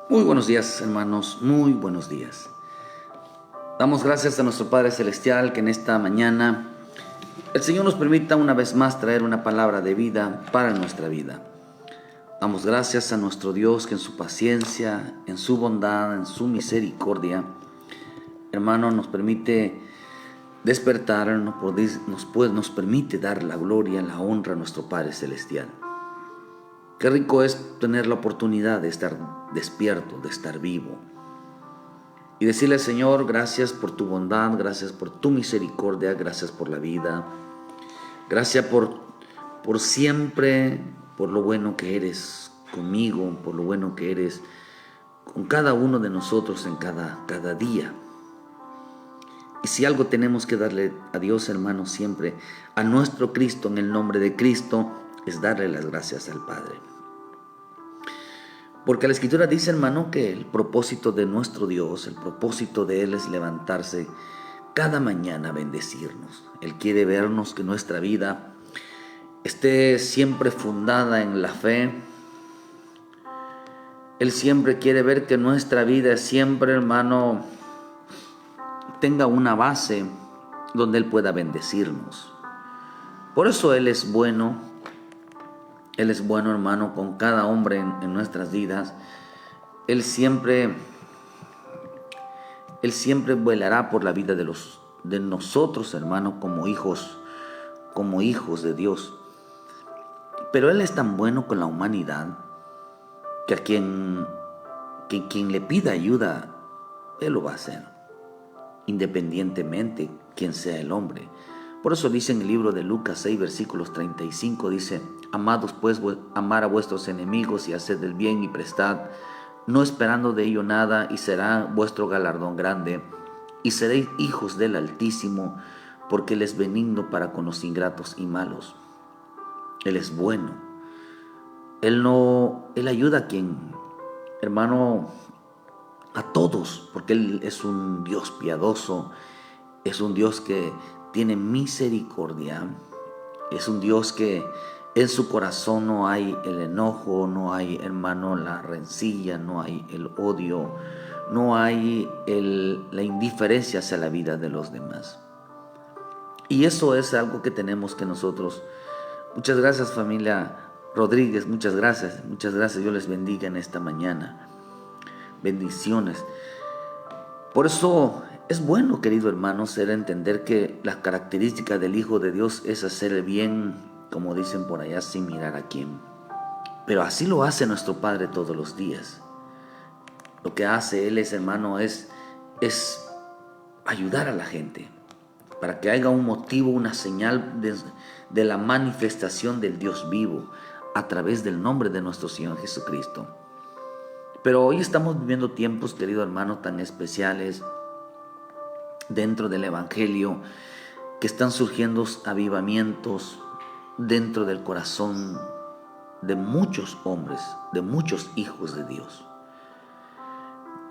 Muy buenos días, hermanos, muy buenos días. Damos gracias a nuestro Padre Celestial que en esta mañana el Señor nos permita una vez más traer una palabra de vida para nuestra vida. Damos gracias a nuestro Dios que en su paciencia, en su bondad, en su misericordia, hermano, nos permite despertar, nos permite dar la gloria, la honra a nuestro Padre Celestial. Qué rico es tener la oportunidad de estar despierto, de estar vivo. Y decirle, Señor, gracias por tu bondad, gracias por tu misericordia, gracias por la vida. Gracias por siempre, por lo bueno que eres conmigo, por lo bueno que eres con cada uno de nosotros en cada día. Y si algo tenemos que darle a Dios, hermanos, siempre, a nuestro Cristo, en el nombre de Cristo, es darle las gracias al Padre. Porque la Escritura dice, hermano, que el propósito de nuestro Dios, el propósito de Él es levantarse cada mañana a bendecirnos. Él quiere vernos, que nuestra vida esté siempre fundada en la fe. Él siempre quiere ver que nuestra vida siempre, hermano, tenga una base donde Él pueda bendecirnos. Por eso Él es bueno, hermano, con cada hombre en nuestras vidas. Él siempre velará por la vida de nosotros, hermano, como hijos de Dios. Pero Él es tan bueno con la humanidad que a quien le pida ayuda, Él lo va a hacer, independientemente quién sea el hombre. Por eso dice en el libro de Lucas 6, versículos 35, dice: Amados pues, amar a vuestros enemigos y haced el bien y prestad, no esperando de ello nada, y será vuestro galardón grande, y seréis hijos del Altísimo, porque Él es benigno para con los ingratos y malos. Él es bueno. Él ayuda a quien, hermano, a todos, porque Él es un Dios piadoso, es un Dios que tiene misericordia, es un Dios que en su corazón no hay el enojo, no hay, hermano, la rencilla, no hay el odio, no hay la indiferencia hacia la vida de los demás. Y eso es algo que tenemos que nosotros. Muchas gracias, familia Rodríguez, muchas gracias, Dios les bendiga en esta mañana. Bendiciones. Por eso es bueno, querido hermano, ser entender que las características del Hijo de Dios es hacer el bien, como dicen por allá, sin mirar a quién. Pero así lo hace nuestro Padre todos los días. Lo que hace Él, hermano, es ayudar a la gente, para que haya un motivo, una señal de la manifestación del Dios vivo a través del nombre de nuestro Señor Jesucristo. Pero hoy estamos viviendo tiempos, querido hermano, tan especiales dentro del Evangelio, que están surgiendo avivamientos dentro del corazón de muchos hombres, de muchos hijos de Dios.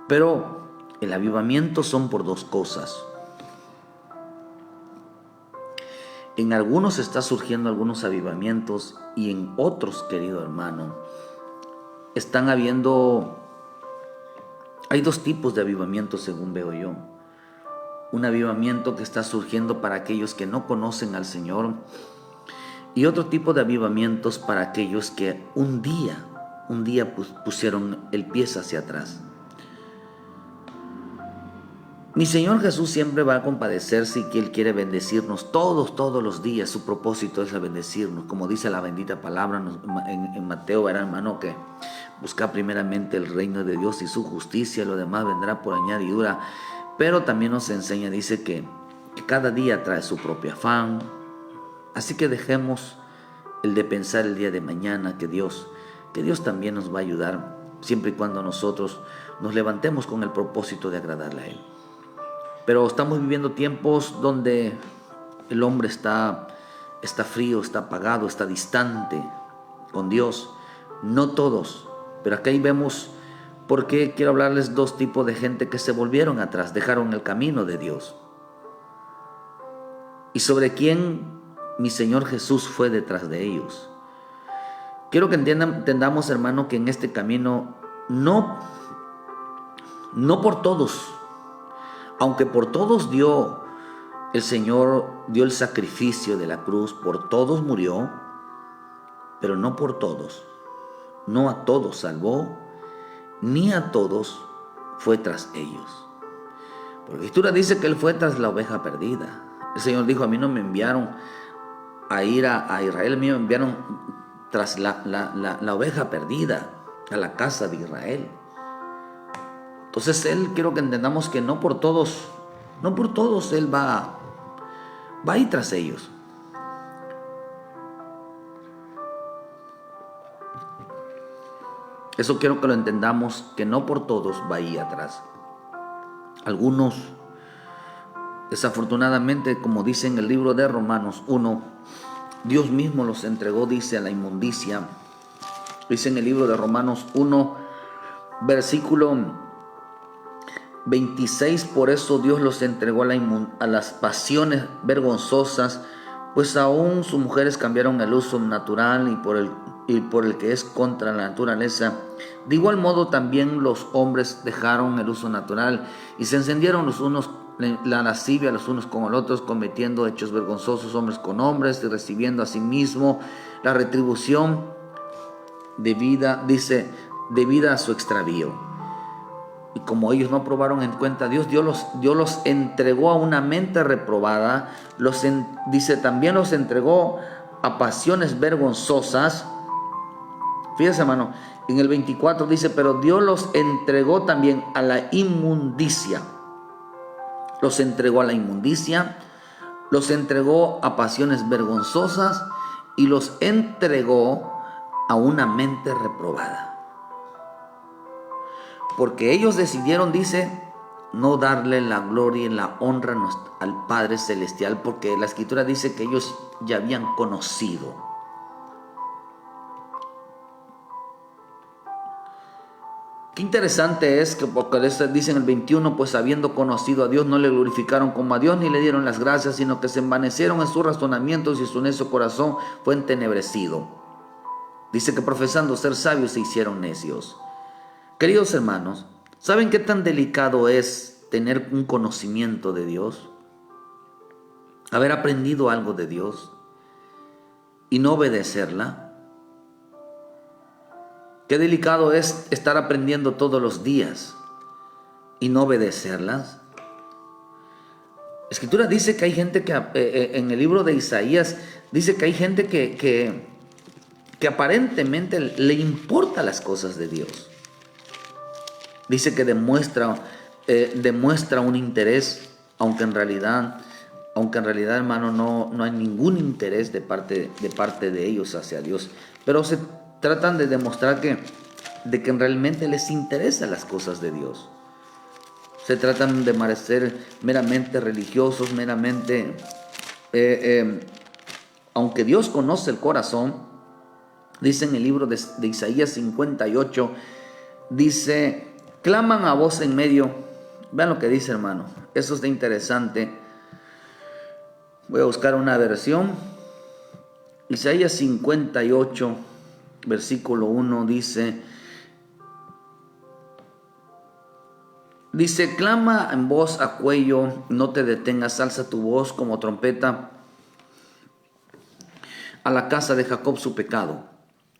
Pero el avivamiento son por dos cosas. En algunos está surgiendo algunos avivamientos, y en otros, querido hermano, hay dos tipos de avivamientos según veo yo. Un avivamiento que está surgiendo para aquellos que no conocen al Señor, y otro tipo de avivamientos para aquellos que un día pusieron el pie hacia atrás. Mi Señor Jesús siempre va a compadecerse, y que Él quiere bendecirnos todos los días. Su propósito es bendecirnos, como dice la bendita palabra en Mateo, verá, hermano, que busca primeramente el reino de Dios y su justicia, lo demás vendrá por añadidura. Pero también nos enseña, dice que cada día trae su propio afán. Así que dejemos el de pensar el día de mañana que Dios también nos va a ayudar, siempre y cuando nosotros nos levantemos con el propósito de agradarle a Él. Pero estamos viviendo tiempos donde el hombre está frío, está apagado, está distante con Dios. No todos, pero acá ahí vemos. Porque quiero hablarles dos tipos de gente que se volvieron atrás, dejaron el camino de Dios, y sobre quién mi Señor Jesús fue detrás de ellos. Quiero que entendamos, hermano, que en este camino no no por todos, aunque por todos el Señor dio el sacrificio de la cruz, por todos murió, pero no por todos, no a todos salvó, ni a todos fue tras ellos. Porque la Escritura dice que Él fue tras la oveja perdida. El Señor dijo, a mí no me enviaron a ir a Israel, a mí me enviaron tras la oveja perdida, a la casa de Israel. Entonces Él, quiero que entendamos que no por todos Él va a ir tras ellos. Eso quiero que lo entendamos, que no por todos va a ir atrás. Algunos, desafortunadamente, como dice en el libro de Romanos 1, Dios mismo los entregó, dice, a la inmundicia. Dice en el libro de Romanos 1, versículo 26, por eso Dios los entregó a las pasiones vergonzosas, pues aún sus mujeres cambiaron el uso natural y por el que es contra la naturaleza. De igual modo también los hombres dejaron el uso natural y se encendieron los unos la lascivia los unos con los otros, cometiendo hechos vergonzosos hombres con hombres y recibiendo a sí mismo la retribución debida a su extravío. Y como ellos no probaron en cuenta a Dios, Dios los entregó a una mente reprobada. También los entregó a pasiones vergonzosas. Fíjese, hermano, en el 24 dice, pero Dios los entregó también a la inmundicia. Los entregó a la inmundicia, los entregó a pasiones vergonzosas y los entregó a una mente reprobada. Porque ellos decidieron, dice, no darle la gloria y la honra al Padre Celestial, porque la Escritura dice que ellos ya habían conocido. Qué interesante es que, porque dice en el 21, pues habiendo conocido a Dios, no le glorificaron como a Dios ni le dieron las gracias, sino que se envanecieron en sus razonamientos y su necio corazón fue entenebrecido. Dice que profesando ser sabios se hicieron necios. Queridos hermanos, ¿saben qué tan delicado es tener un conocimiento de Dios? Haber aprendido algo de Dios y no obedecerla. Qué delicado es estar aprendiendo todos los días y no obedecerlas. La Escritura dice que hay gente que, en el libro de Isaías, dice que hay gente que aparentemente le importa las cosas de Dios. Dice que demuestra un interés, aunque en realidad, hermano, no hay ningún interés de parte de ellos hacia Dios. Pero se tratan de demostrar que realmente les interesan las cosas de Dios. Se tratan de parecer meramente religiosos, meramente, aunque Dios conoce el corazón. Dice en el libro de Isaías 58, dice, claman a voz en medio. Vean lo que dice, hermano. Eso está interesante. Voy a buscar una versión. Isaías 58, versículo 1 dice, clama en voz a cuello, no te detengas, alza tu voz como trompeta a la casa de Jacob su pecado,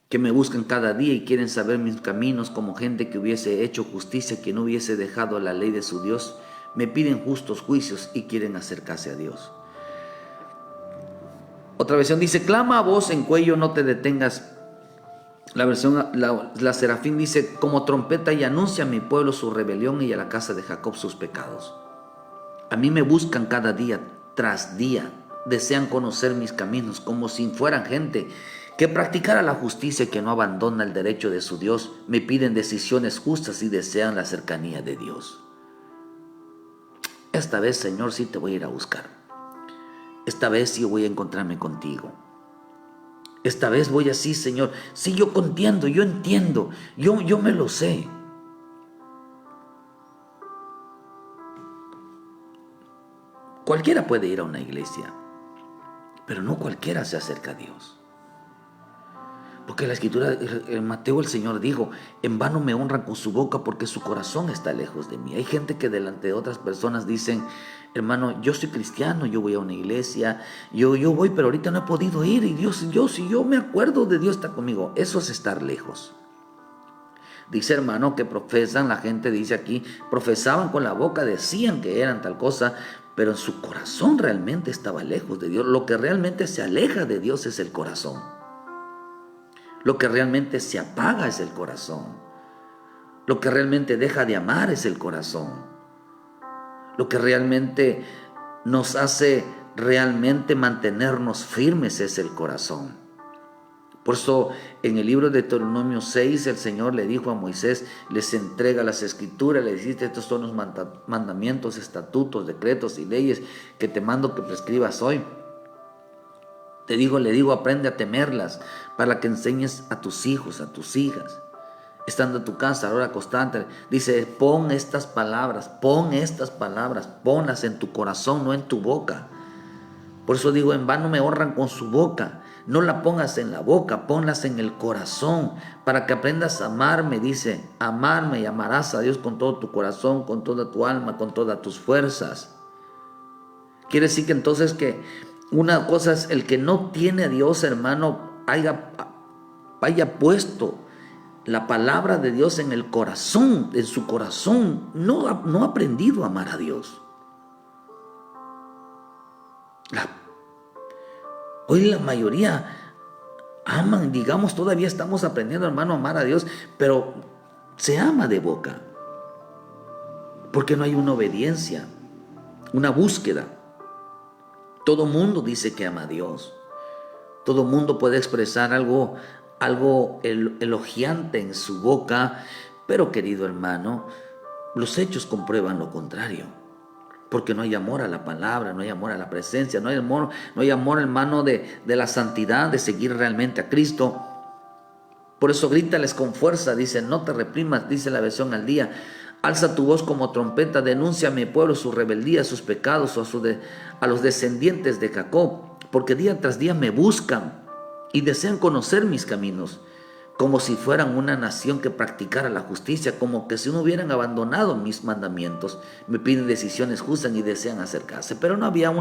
que me buscan cada día y quieren saber mis caminos, como gente que hubiese hecho justicia, que no hubiese dejado la ley de su Dios. Me piden justos juicios y quieren acercarse a Dios. Otra versión dice, clama a voz en cuello, no te detengas. La versión, la Serafín dice, como trompeta, y anuncia a mi pueblo su rebelión y a la casa de Jacob sus pecados. A mí me buscan cada día tras día, desean conocer mis caminos, como si fueran gente que practicara la justicia y que no abandona el derecho de su Dios. Me piden decisiones justas y desean la cercanía de Dios. Esta vez, Señor, sí te voy a ir a buscar. Esta vez sí voy a encontrarme contigo. Esta vez voy así, Señor. Sí, yo entiendo, yo me lo sé. Cualquiera puede ir a una iglesia, pero no cualquiera se acerca a Dios. Porque la escritura, en Mateo el Señor dijo, en vano me honran con su boca porque su corazón está lejos de mí. Hay gente que delante de otras personas dicen, hermano, yo soy cristiano, yo voy a una iglesia, yo voy, pero ahorita no he podido ir. Y Dios, si yo me acuerdo de Dios está conmigo. Eso es estar lejos. Dice, hermano, que profesan, la gente dice aquí, profesaban con la boca, decían que eran tal cosa, pero en su corazón realmente estaba lejos de Dios. Lo que realmente se aleja de Dios es el corazón. Lo que realmente se apaga es el corazón. Lo que realmente deja de amar es el corazón. Lo que realmente nos hace realmente mantenernos firmes es el corazón. Por eso en el libro de Deuteronomio 6 el Señor le dijo a Moisés, les entrega las escrituras, le dice, estos son los mandamientos, estatutos, decretos y leyes que te mando que prescribas hoy. Le digo, aprende a temerlas para que enseñes a tus hijos, a tus hijas. Estando en tu casa, a la hora constante, dice, pon estas palabras, ponlas en tu corazón, no en tu boca. Por eso digo, en vano me honran con su boca. No la pongas en la boca, ponlas en el corazón, para que aprendas a amarme, dice, amarme y amarás a Dios con todo tu corazón, con toda tu alma, con todas tus fuerzas. Quiere decir que entonces que una cosa es el que no tiene a Dios, hermano, haya puesto la palabra de Dios en el corazón, en su corazón, no ha aprendido a amar a Dios. Hoy la mayoría aman, digamos, todavía estamos aprendiendo, hermano, a amar a Dios, pero se ama de boca, porque no hay una obediencia, una búsqueda. Todo mundo dice que ama a Dios. Todo mundo puede expresar algo elogiante en su boca, pero querido hermano, los hechos comprueban lo contrario. Porque no hay amor a la palabra, no hay amor a la presencia, no hay amor hermano de la santidad, de seguir realmente a Cristo. Por eso grítales con fuerza, dice, no te reprimas, dice la versión al día. Alza tu voz como trompeta, denuncia a mi pueblo su rebeldía, sus pecados, a los descendientes de Jacob, porque día tras día me buscan y desean conocer mis caminos, como si fueran una nación que practicara la justicia, como que si no hubieran abandonado mis mandamientos. Me piden decisiones justas y desean acercarse, pero no había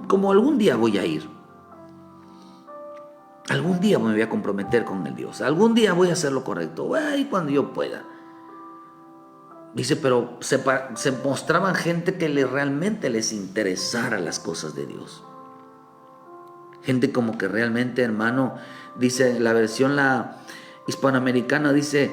como algún día voy a ir. Algún día me voy a comprometer con el Dios. Algún día voy a hacer lo correcto. Ay, cuando yo pueda. Dice, pero se mostraban gente que realmente les interesara las cosas de Dios. Gente como que realmente, hermano, dice la versión la hispanoamericana, dice,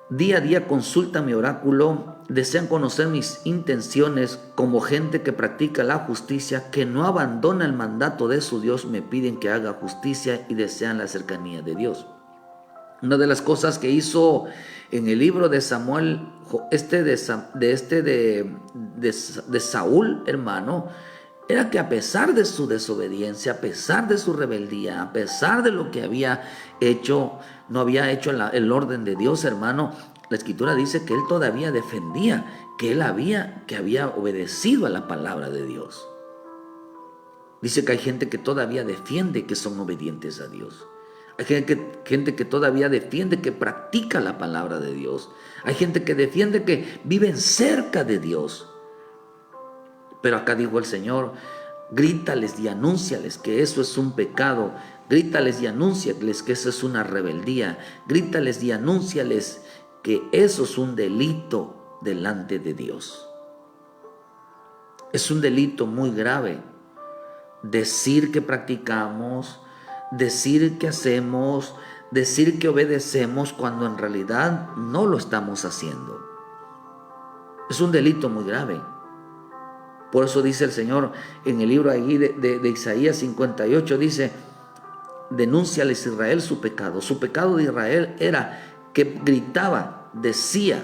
día a día consulta mi oráculo, desean conocer mis intenciones, como gente que practica la justicia, que no abandona el mandato de su Dios, me piden que haga justicia y desean la cercanía de Dios. Una de las cosas que hizo en el libro de Samuel, de Saúl, hermano, era que a pesar de su desobediencia, a pesar de su rebeldía, a pesar de lo que había hecho, no había hecho el orden de Dios, hermano, la escritura dice que él todavía defendía que había obedecido a la palabra de Dios. Dice que hay gente que todavía defiende que son obedientes a Dios. Hay gente que todavía defiende que practica la palabra de Dios. Hay gente que defiende que viven cerca de Dios. Pero acá dijo el Señor, grítales y anúnciales que eso es un pecado. Grítales y anúnciales que eso es una rebeldía. Grítales y anúnciales que eso es un delito delante de Dios. Es un delito muy grave decir que practicamos, decir que hacemos, decir que obedecemos cuando en realidad no lo estamos haciendo. Es un delito muy grave. Por eso dice el Señor en el libro ahí de Isaías 58, dice, denúnciales Israel su pecado. Su pecado de Israel era que gritaba, decía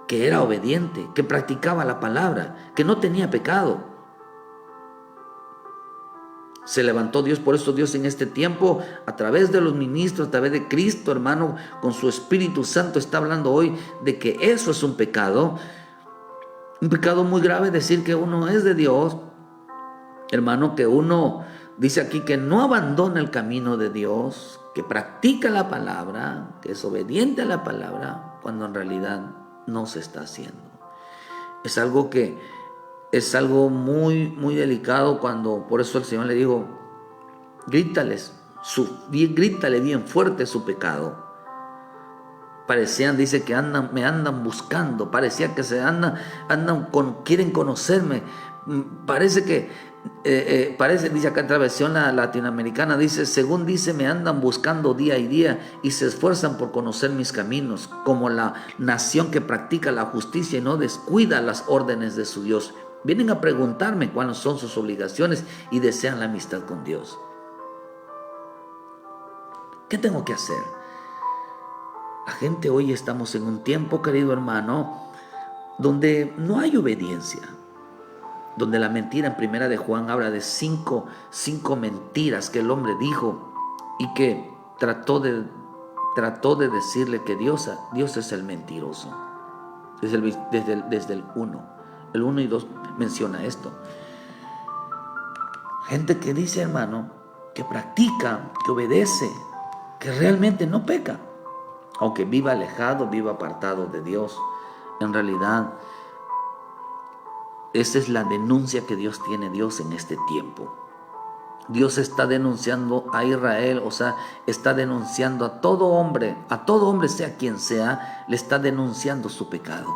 que era obediente, que practicaba la palabra, que no tenía pecado. Se levantó Dios, por eso Dios en este tiempo, a través de los ministros, a través de Cristo, hermano, con su Espíritu Santo, está hablando hoy de que eso es un pecado muy grave, decir que uno es de Dios, hermano, que uno dice aquí que no abandona el camino de Dios, que practica la palabra, que es obediente a la palabra, cuando en realidad no se está haciendo. Es algo muy, muy delicado cuando, por eso el Señor le dijo, grítale bien fuerte su pecado. Parecían, dice que me andan buscando, parecía que quieren conocerme. Parece que, dice acá en la versión latinoamericana, dice, según dice, me andan buscando día y día y se esfuerzan por conocer mis caminos, como la nación que practica la justicia y no descuida las órdenes de su Dios. Vienen a preguntarme cuáles son sus obligaciones y desean la amistad con Dios. ¿Qué tengo que hacer? La gente hoy estamos en un tiempo, querido hermano, donde no hay obediencia, donde la mentira en primera de Juan habla de cinco mentiras que el hombre dijo y que trató de decirle que Dios es el mentiroso. Desde el 1. El 1 y 2 menciona esto. Gente que dice, hermano, que practica, que obedece, que realmente no peca. Aunque viva alejado, viva apartado de Dios, en realidad esa es la denuncia que Dios tiene en este tiempo. Dios está denunciando a Israel, o sea, está denunciando a todo hombre sea quien sea, le está denunciando su pecado.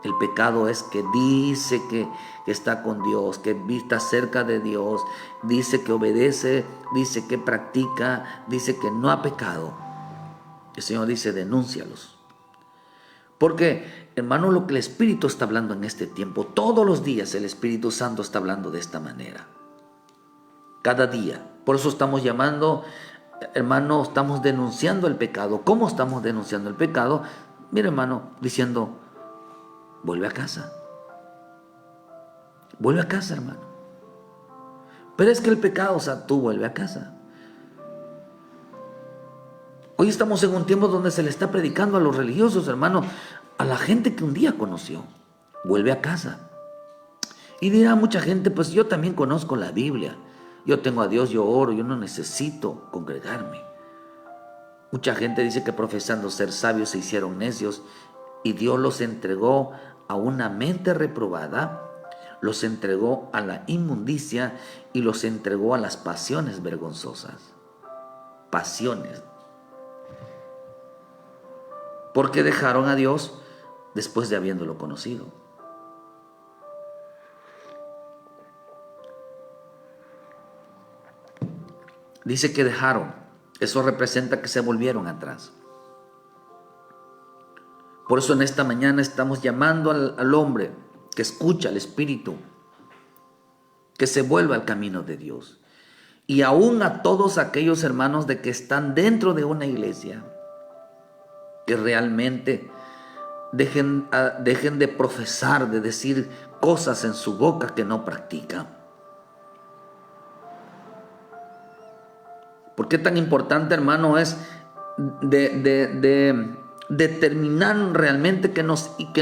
El pecado es que dice que está con Dios, que está cerca de Dios, dice que obedece, dice que practica, dice que no ha pecado. El Señor dice, denúncialos. Porque, hermano, lo que el Espíritu está hablando en este tiempo, todos los días el Espíritu Santo está hablando de esta manera. Cada día. Por eso estamos llamando, hermano, estamos denunciando el pecado. ¿Cómo estamos denunciando el pecado? Mira, hermano, diciendo, vuelve a casa. Vuelve a casa, hermano. Pero es que el pecado, o sea, tú vuelve a casa. Hoy estamos en un tiempo donde se le está predicando a los religiosos, hermano, a la gente que un día conoció. Vuelve a casa. Y dirá mucha gente, pues yo también conozco la Biblia. Yo tengo a Dios, yo oro, yo no necesito congregarme. Mucha gente dice que profesando ser sabios se hicieron necios y Dios los entregó a una mente reprobada, los entregó a la inmundicia y los entregó a las pasiones vergonzosas. Pasiones. Porque dejaron a Dios después de habiéndolo conocido. Dice que dejaron. Eso representa que se volvieron atrás. Por eso en esta mañana estamos llamando al hombre que escucha al Espíritu, que se vuelva al camino de Dios. Y aún a todos aquellos hermanos de que están dentro de una iglesia, que realmente dejen de profesar, de decir cosas en su boca que no practican. ¿Por qué tan importante, hermano, es de determinar realmente que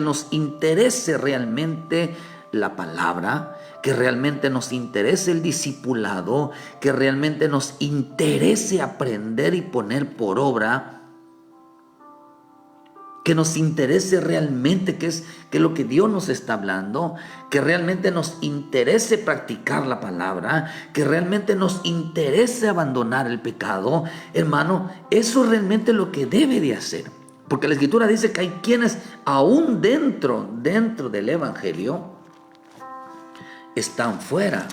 nos interese realmente la palabra, que realmente nos interese el discipulado, que realmente nos interese aprender y poner por obra, que nos interese realmente qué es lo que Dios nos está hablando, que realmente nos interese practicar la palabra, que realmente nos interese abandonar el pecado? Hermano, eso es realmente lo que debe de hacer. Porque la Escritura dice que hay quienes aún dentro del Evangelio están fuera.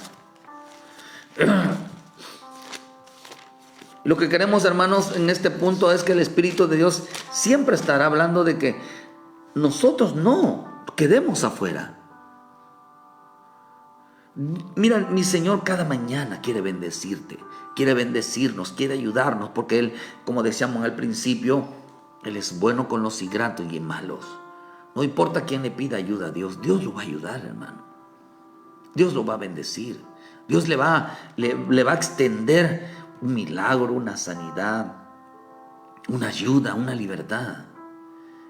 Lo que queremos, hermanos, en este punto es que el Espíritu de Dios siempre estará hablando de que nosotros no quedemos afuera. Mira, mi Señor cada mañana quiere bendecirte, quiere bendecirnos, quiere ayudarnos, porque Él, como decíamos al principio, Él es bueno con los ingratos y malos. No importa quién le pida ayuda a Dios, Dios lo va a ayudar, hermano. Dios lo va a bendecir. Dios le va a extender un milagro, una sanidad, una ayuda, una libertad.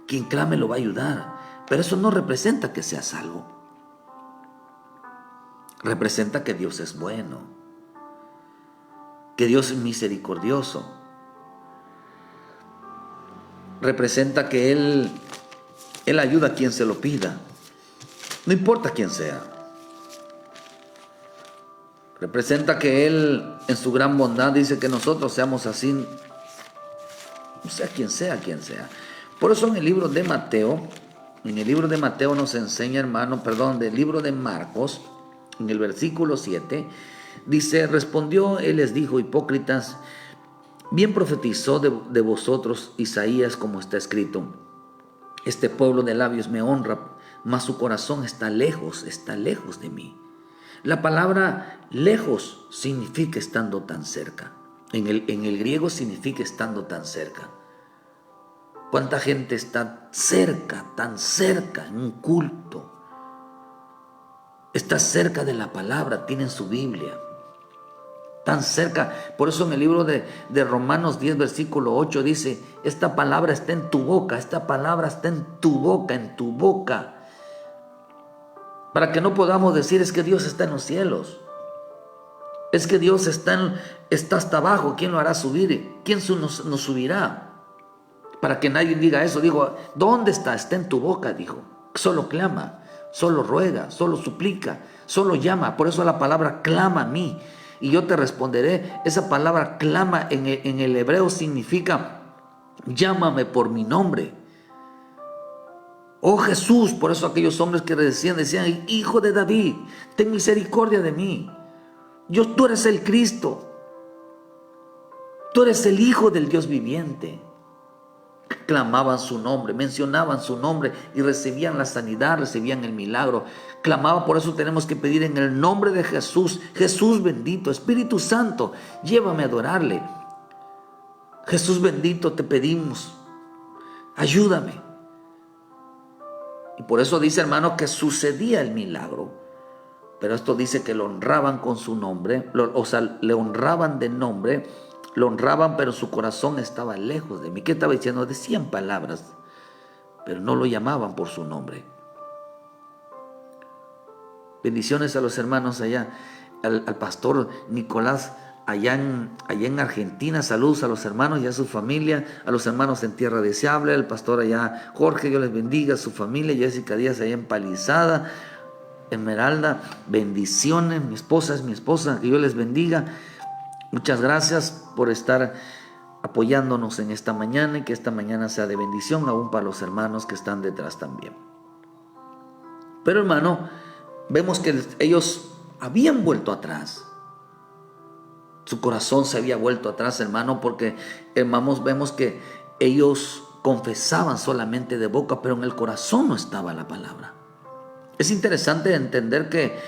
Quien clame lo va a ayudar. Pero eso no representa que sea salvo. Representa que Dios es bueno. que Dios es misericordioso. Representa que Él ayuda a quien se lo pida, no importa quién sea. Representa que Él, en su gran bondad, dice que nosotros seamos así, no sea quien sea, quien sea. Por eso en el libro de Mateo nos enseña, del libro de Marcos, en el versículo 7, dice: respondió, Él les dijo: hipócritas, bien profetizó de vosotros Isaías, como está escrito: este pueblo de labios me honra, mas su corazón está lejos de mí. La palabra lejos significa estando tan cerca. En el griego significa estando tan cerca. ¿Cuánta gente está cerca, tan cerca, en un culto? Está cerca de la palabra, tienen su Biblia. Tan cerca. Por eso en el libro de Romanos 10, versículo 8 dice: esta palabra está en tu boca, esta palabra está en tu boca. Para que no podamos decir: es que Dios está en los cielos, es que Dios está hasta abajo, ¿quién lo hará subir? ¿Quién nos subirá? Para que nadie diga eso, digo: ¿dónde está? Está en tu boca, dijo. Solo clama, solo ruega, solo suplica, solo llama. Por eso la palabra clama a mí y yo te responderé. Esa palabra clama en el hebreo significa: llámame por mi nombre. Oh Jesús. Por eso aquellos hombres que decían: Hijo de David, ten misericordia de mí. Tú eres el Cristo, tú eres el Hijo del Dios viviente. Clamaban su nombre, mencionaban su nombre y recibían la sanidad, recibían el milagro. Clamaban. Por eso tenemos que pedir en el nombre de Jesús: Jesús bendito, Espíritu Santo, llévame a adorarle. Jesús bendito, te pedimos, ayúdame. Y por eso dice, hermano, que sucedía el milagro. Pero esto dice que lo honraban con su nombre, le honraban de nombre, lo honraban, pero su corazón estaba lejos de mí. ¿Qué estaba diciendo? Decían palabras, pero no lo llamaban por su nombre. Bendiciones a los hermanos allá, al pastor Nicolás allá en Argentina. Saludos a los hermanos y a su familia, a los hermanos en Tierra Deseable, al pastor allá Jorge, Dios les bendiga, a su familia, Jessica Díaz allá en Palizada, Esmeralda, bendiciones. Mi esposa es mi esposa, que Dios les bendiga. Muchas gracias por estar apoyándonos en esta mañana, y que esta mañana sea de bendición aún para los hermanos que están detrás también. Pero, hermano, vemos que ellos habían vuelto atrás. Su corazón se había vuelto atrás, hermano, porque, hermanos, vemos que ellos confesaban solamente de boca, pero en el corazón no estaba la palabra. Es interesante entender que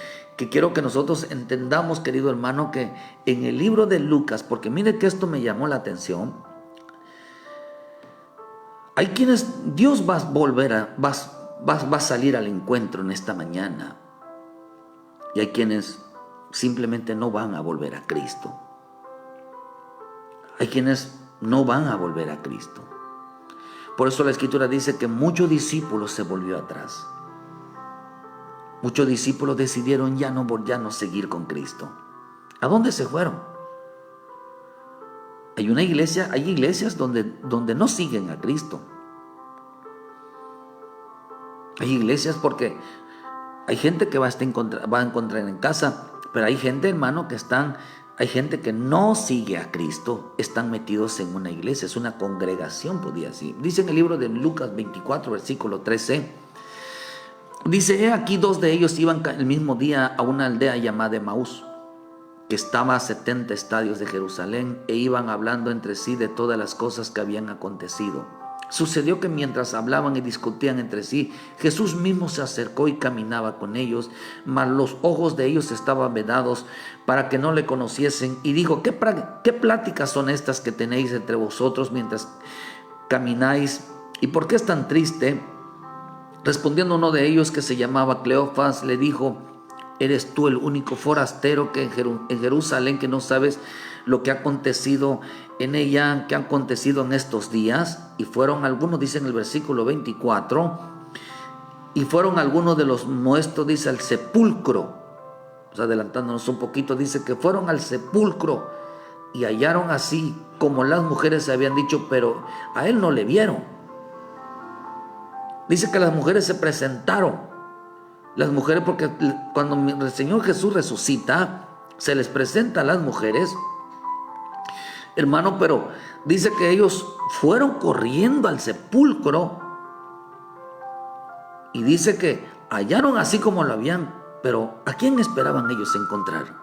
quiero que nosotros entendamos, querido hermano, que en el libro de Lucas, porque mire que esto me llamó la atención, hay quienes Dios va a salir al encuentro en esta mañana, y hay quienes simplemente no van a volver a Cristo. Hay quienes no van a volver a Cristo. Por eso la Escritura dice que muchos discípulos se volvió atrás. Muchos discípulos decidieron ya no seguir con Cristo. ¿A dónde se fueron? Hay iglesias donde no siguen a Cristo. Hay iglesias porque hay gente que va a encontrar en casa, pero hay gente, hermano, hay gente que no sigue a Cristo, están metidos en una iglesia, es una congregación, podría decir. Dice en el libro de Lucas 24, versículo 13, dice: he aquí, 2 de ellos iban el mismo día a una aldea llamada Emaús, que estaba a 70 estadios de Jerusalén, e iban hablando entre sí de todas las cosas que habían acontecido. Sucedió que mientras hablaban y discutían entre sí, Jesús mismo se acercó y caminaba con ellos, mas los ojos de ellos estaban vedados para que no le conociesen, y dijo: ¿Qué pláticas son estas que tenéis entre vosotros mientras camináis? ¿Y por qué es tan triste? Respondiendo uno de ellos, que se llamaba Cleofas, le dijo: ¿eres tú el único forastero que en Jerusalén que no sabes lo que ha acontecido en ella, que ha acontecido en estos días? Y fueron algunos, dice en el versículo 24, y fueron algunos de los nuestros, dice, al sepulcro. Adelantándonos un poquito, dice que fueron al sepulcro y hallaron así como las mujeres se habían dicho, pero a él no le vieron. Dice que las mujeres se presentaron. Las mujeres, porque cuando el Señor Jesús resucita, se les presenta a las mujeres, hermano, pero dice que ellos fueron corriendo al sepulcro y dice que hallaron así como lo habían, pero ¿a quién esperaban ellos encontrar?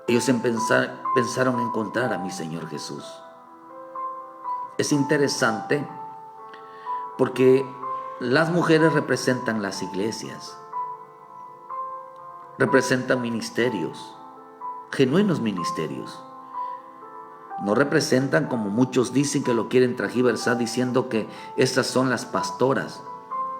Ellos pensaron encontrar a mi Señor Jesús. Es interesante porque las mujeres representan las iglesias, representan ministerios, genuinos ministerios. No representan como muchos dicen que lo quieren transgiversar diciendo que estas son las pastoras,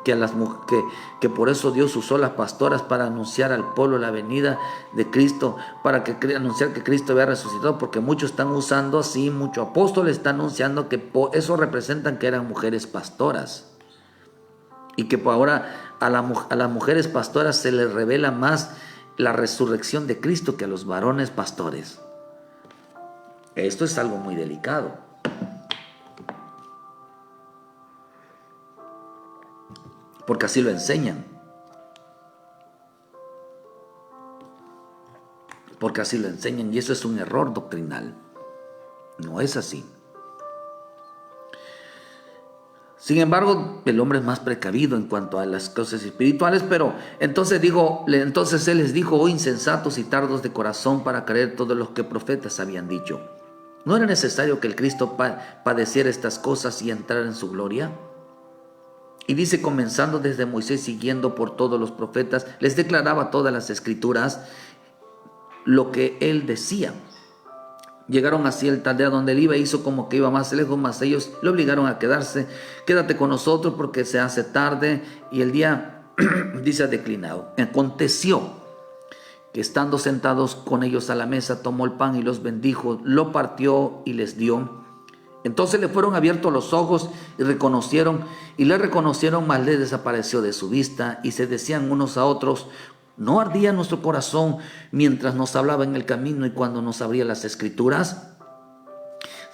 que por eso Dios usó las pastoras para anunciar al pueblo la venida de Cristo, para anunciar que Cristo había resucitado, porque muchos están usando así, muchos apóstoles están anunciando que eso representan que eran mujeres pastoras. Y que ahora a las mujeres pastoras se les revela más la resurrección de Cristo que a los varones pastores. Esto es algo muy delicado. Porque así lo enseñan. Porque así lo enseñan y eso es un error doctrinal. No es así. Sin embargo, el hombre es más precavido en cuanto a las cosas espirituales, pero entonces él les dijo: oh insensatos y tardos de corazón para creer todo lo que profetas habían dicho. ¿No era necesario que el Cristo padeciera estas cosas y entrara en su gloria? Y dice, comenzando desde Moisés, siguiendo por todos los profetas, les declaraba todas las escrituras lo que él decía. Llegaron así al aldea donde él iba, hizo como que iba más lejos, mas ellos le obligaron a quedarse. Quédate con nosotros porque se hace tarde y el día dice ha declinado. Aconteció que estando sentados con ellos a la mesa, tomó el pan y los bendijo, lo partió y les dio. Entonces le fueron abiertos los ojos y le reconocieron, mas les desapareció de su vista y se decían unos a otros: ¿no ardía nuestro corazón mientras nos hablaba en el camino y cuando nos abría las escrituras?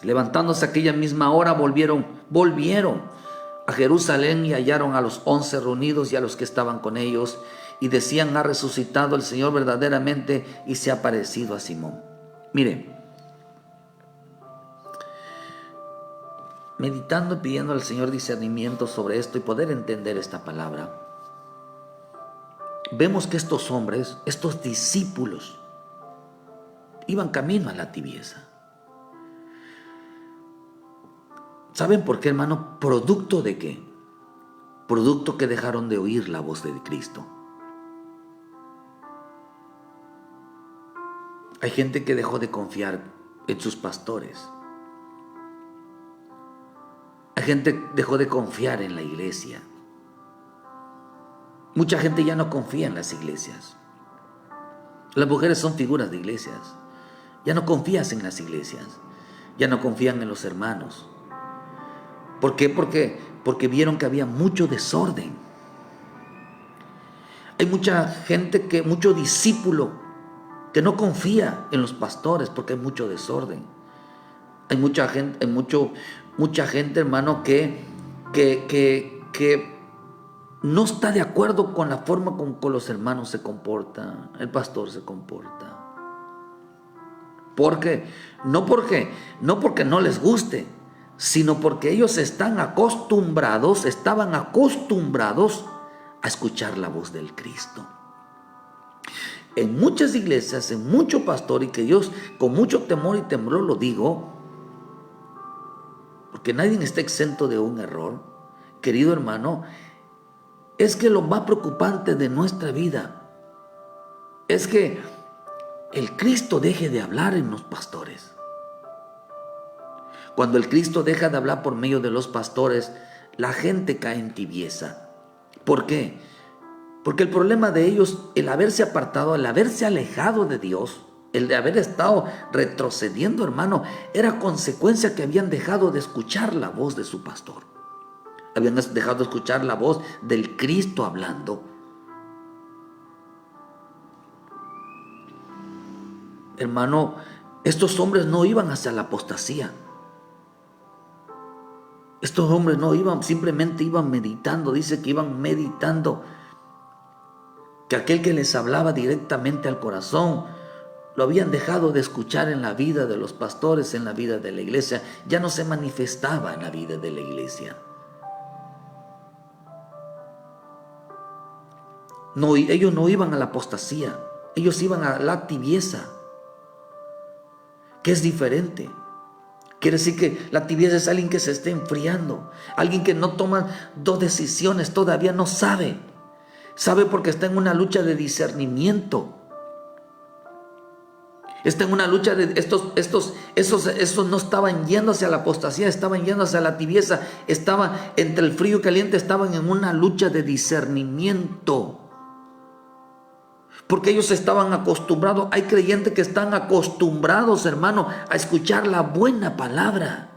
Levantándose aquella misma hora volvieron a Jerusalén y hallaron a los 11 reunidos y a los que estaban con ellos y decían: ha resucitado el Señor verdaderamente y se ha parecido a Simón. Mire, meditando y pidiendo al Señor discernimiento sobre esto y poder entender esta palabra, vemos que estos hombres, estos discípulos, iban camino a la tibieza. ¿Saben por qué, hermano? ¿Producto de qué? Producto que dejaron de oír la voz de Cristo. Hay gente que dejó de confiar en sus pastores. Hay gente que dejó de confiar en la iglesia. Mucha gente ya no confía en las iglesias. Las mujeres son figuras de iglesias. Ya no confías en las iglesias. Ya no confían en los hermanos. ¿Por qué? Porque vieron que había mucho desorden. Hay mucha gente, mucho discípulo que no confía en los pastores porque hay mucho desorden. Hay mucha gente, hermano, que no está de acuerdo con la forma con los hermanos se comportan, el pastor se comporta. ¿Por qué? No porque no les guste, sino porque ellos estaban acostumbrados a escuchar la voz del Cristo. En muchas iglesias, en mucho pastor, y que Dios con mucho temor y temblor lo digo, porque nadie está exento de un error, querido hermano, es que lo más preocupante de nuestra vida es que el Cristo deje de hablar en los pastores. Cuando el Cristo deja de hablar por medio de los pastores, la gente cae en tibieza. ¿Por qué? Porque el problema de ellos, el haberse apartado, el haberse alejado de Dios, el de haber estado retrocediendo, hermano, era consecuencia que habían dejado de escuchar la voz de su pastor. Habían dejado de escuchar la voz del Cristo hablando. Hermano, Estos hombres no iban hacia la apostasía. Estos hombres no iban, simplemente iban meditando. Dice que iban meditando que aquel que les hablaba directamente al corazón lo habían dejado de escuchar en la vida de los pastores, en la vida de la iglesia. Ya no se manifestaba en la vida de la iglesia. No, ellos no iban a la apostasía, ellos iban a la tibieza, que es diferente. Quiere decir que la tibieza es alguien que se está enfriando, alguien que no toma dos decisiones, todavía no sabe. Sabe porque está en una lucha de discernimiento. Está en una lucha de esos no estaban yendo hacia la apostasía, estaban yendo hacia la tibieza, estaban entre el frío y caliente, estaban en una lucha de discernimiento. Porque ellos estaban acostumbrados, hay creyentes que están acostumbrados, hermano, a escuchar la buena palabra.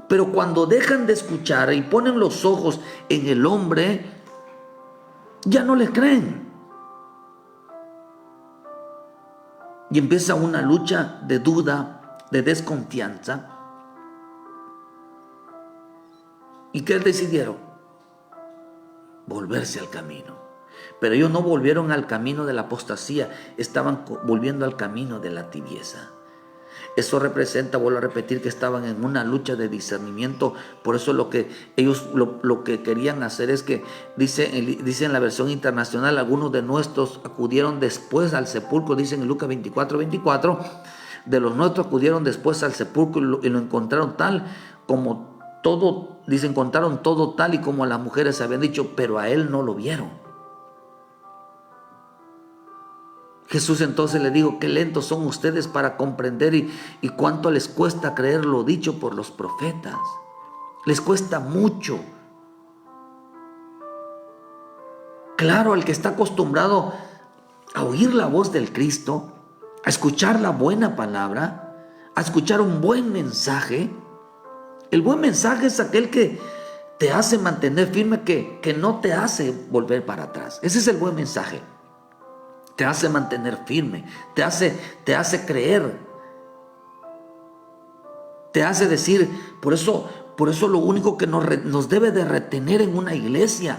Pero cuando dejan de escuchar y ponen los ojos en el hombre, ya no le creen. Y empieza una lucha de duda, de desconfianza. ¿Y qué decidieron? Volverse al camino. Pero ellos no volvieron al camino de la apostasía, estaban volviendo al camino de la tibieza. Eso representa, vuelvo a repetir, que estaban en una lucha de discernimiento. Por eso lo que ellos lo que querían hacer es que, dice en la versión internacional, algunos de nuestros acudieron después al sepulcro, dicen en Lucas 24, de los nuestros acudieron después al sepulcro y lo encontraron tal como todo, dice, encontraron todo tal y como las mujeres habían dicho, pero a él no lo vieron. Jesús entonces le dijo: qué lentos son ustedes para comprender y cuánto les cuesta creer lo dicho por los profetas. Les cuesta mucho. Claro, el que está acostumbrado a oír la voz del Cristo, a escuchar la buena palabra, a escuchar un buen mensaje. El buen mensaje es aquel que te hace mantener firme, que no te hace volver para atrás. Ese es el buen mensaje. Te hace mantener firme, te hace creer, te hace decir. Por eso lo único que nos debe de retener en una iglesia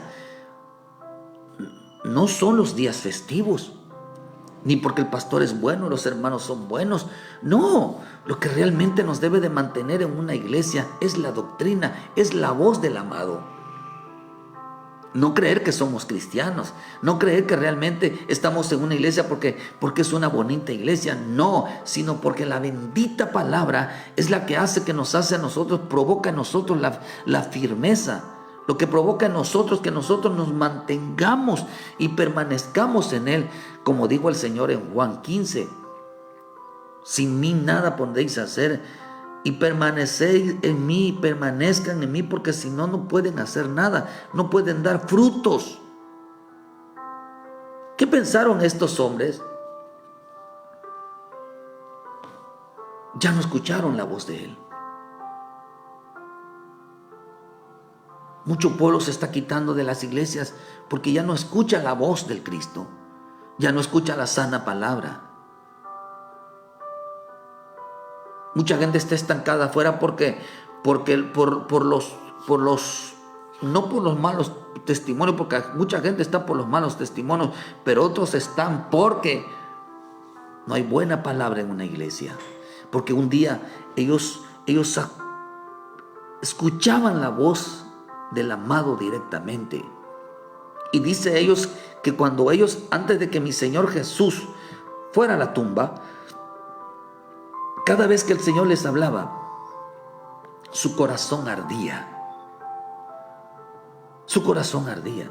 no son los días festivos, ni porque el pastor es bueno, los hermanos son buenos. No, lo que realmente nos debe de mantener en una iglesia es la doctrina, es la voz del amado. No creer que somos cristianos, no creer que realmente estamos en una iglesia porque es una bonita iglesia, no, sino porque la bendita palabra es la que hace, que nos hace a nosotros, provoca en nosotros la firmeza, lo que provoca en nosotros que nosotros nos mantengamos y permanezcamos en Él, como dijo el Señor en Juan 15, sin mí nada podéis hacer. Y permanecéis en mí, permanezcan en mí, porque si no, no pueden hacer nada, no pueden dar frutos. ¿Qué pensaron estos hombres? Ya no escucharon la voz de Él. Mucho pueblo se está quitando de las iglesias porque ya no escucha la voz del Cristo, ya no escucha la sana palabra. Mucha gente está estancada afuera porque no por los malos testimonios, porque mucha gente está por los malos testimonios, pero otros están porque no hay buena palabra en una iglesia. Porque un día ellos escuchaban la voz del amado directamente. Y dice ellos que cuando ellos, antes de que mi Señor Jesús fuera a la tumba, cada vez que el Señor les hablaba, su corazón ardía. Su corazón ardía.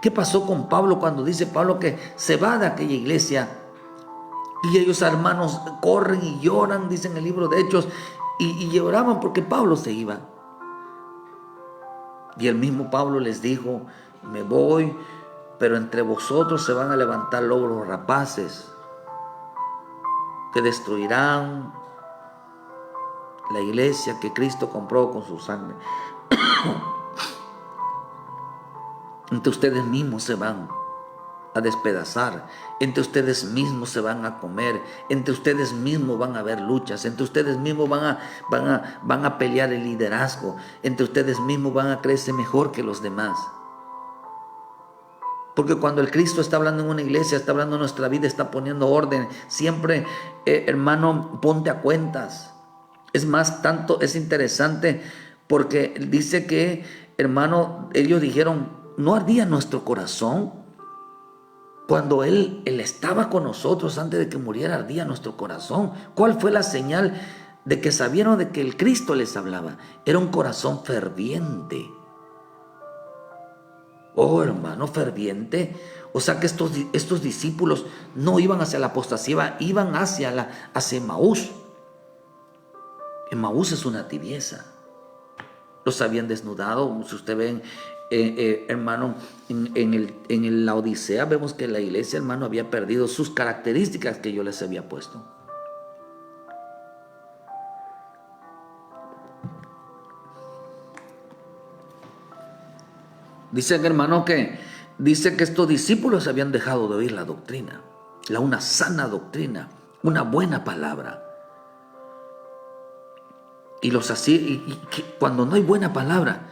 ¿Qué pasó con Pablo cuando dice Pablo que se va de aquella iglesia? Y ellos, hermanos, corren y lloran, dice en el libro de Hechos, y lloraban porque Pablo se iba. Y el mismo Pablo les dijo: me voy, pero entre vosotros se van a levantar lobos rapaces que destruirán la iglesia que Cristo compró con su sangre. Entre ustedes mismos se van a despedazar, entre ustedes mismos se van a comer, entre ustedes mismos van a haber luchas, entre ustedes mismos van a pelear el liderazgo, entre ustedes mismos van a creerse mejor que los demás. Porque cuando el Cristo está hablando en una iglesia, está hablando en nuestra vida, está poniendo orden, siempre, hermano, ponte a cuentas. Es más, tanto es interesante porque dice que, hermano, ellos dijeron, ¿no ardía nuestro corazón? Cuando Él estaba con nosotros antes de que muriera, ardía nuestro corazón. ¿Cuál fue la señal de que sabieron de que el Cristo les hablaba? Era un corazón ferviente. Oh, hermano, ferviente. O sea que estos discípulos no iban hacia la apostasía, iban hacia Emaús. Emaús es una tibieza. Los habían desnudado. Si usted ven, hermano, en la Odisea vemos que la iglesia, hermano, había perdido sus características que yo les había puesto. Dicen, hermano, dice que estos discípulos habían dejado de oír la doctrina, una sana doctrina, una buena palabra. Y cuando no hay buena palabra,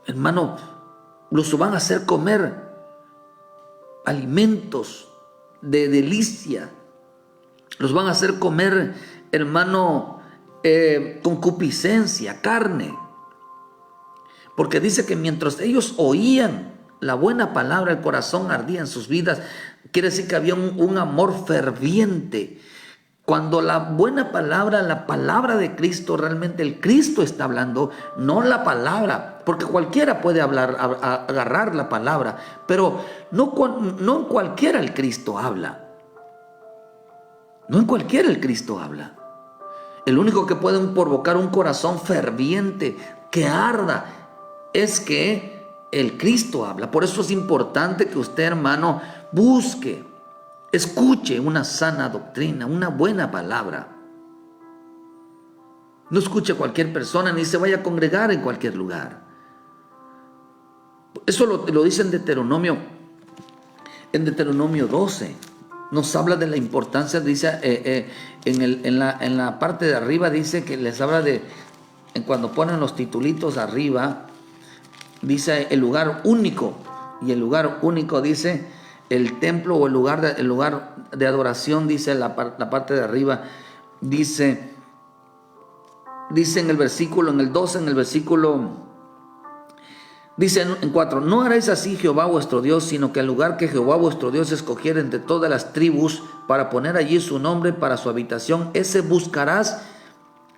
hermano, los van a hacer comer alimentos de delicia. Los van a hacer comer, hermano, concupiscencia, carne. Porque dice que mientras ellos oían la buena palabra, el corazón ardía en sus vidas. Quiere decir que había un amor ferviente. Cuando la buena palabra, la palabra de Cristo, realmente el Cristo está hablando, no la palabra, porque cualquiera puede agarrar la palabra, pero no en cualquiera el Cristo habla. No en cualquiera el Cristo habla. El único que puede provocar un corazón ferviente, que arda, es que el Cristo habla. Por eso es importante que usted, hermano, busque, escuche una sana doctrina, una buena palabra. No escuche a cualquier persona ni se vaya a congregar en cualquier lugar. Eso lo dice en Deuteronomio 12. Nos habla de la importancia, dice en la parte de arriba, dice que les habla de, cuando ponen los titulitos arriba, dice el lugar único, y el lugar único dice el templo o el lugar de adoración, dice la parte de arriba, dice en el versículo, en el 12, en el versículo, dice en 4, no haréis así Jehová vuestro Dios, sino que el lugar que Jehová vuestro Dios escogiera entre todas las tribus para poner allí su nombre para su habitación, ese buscarás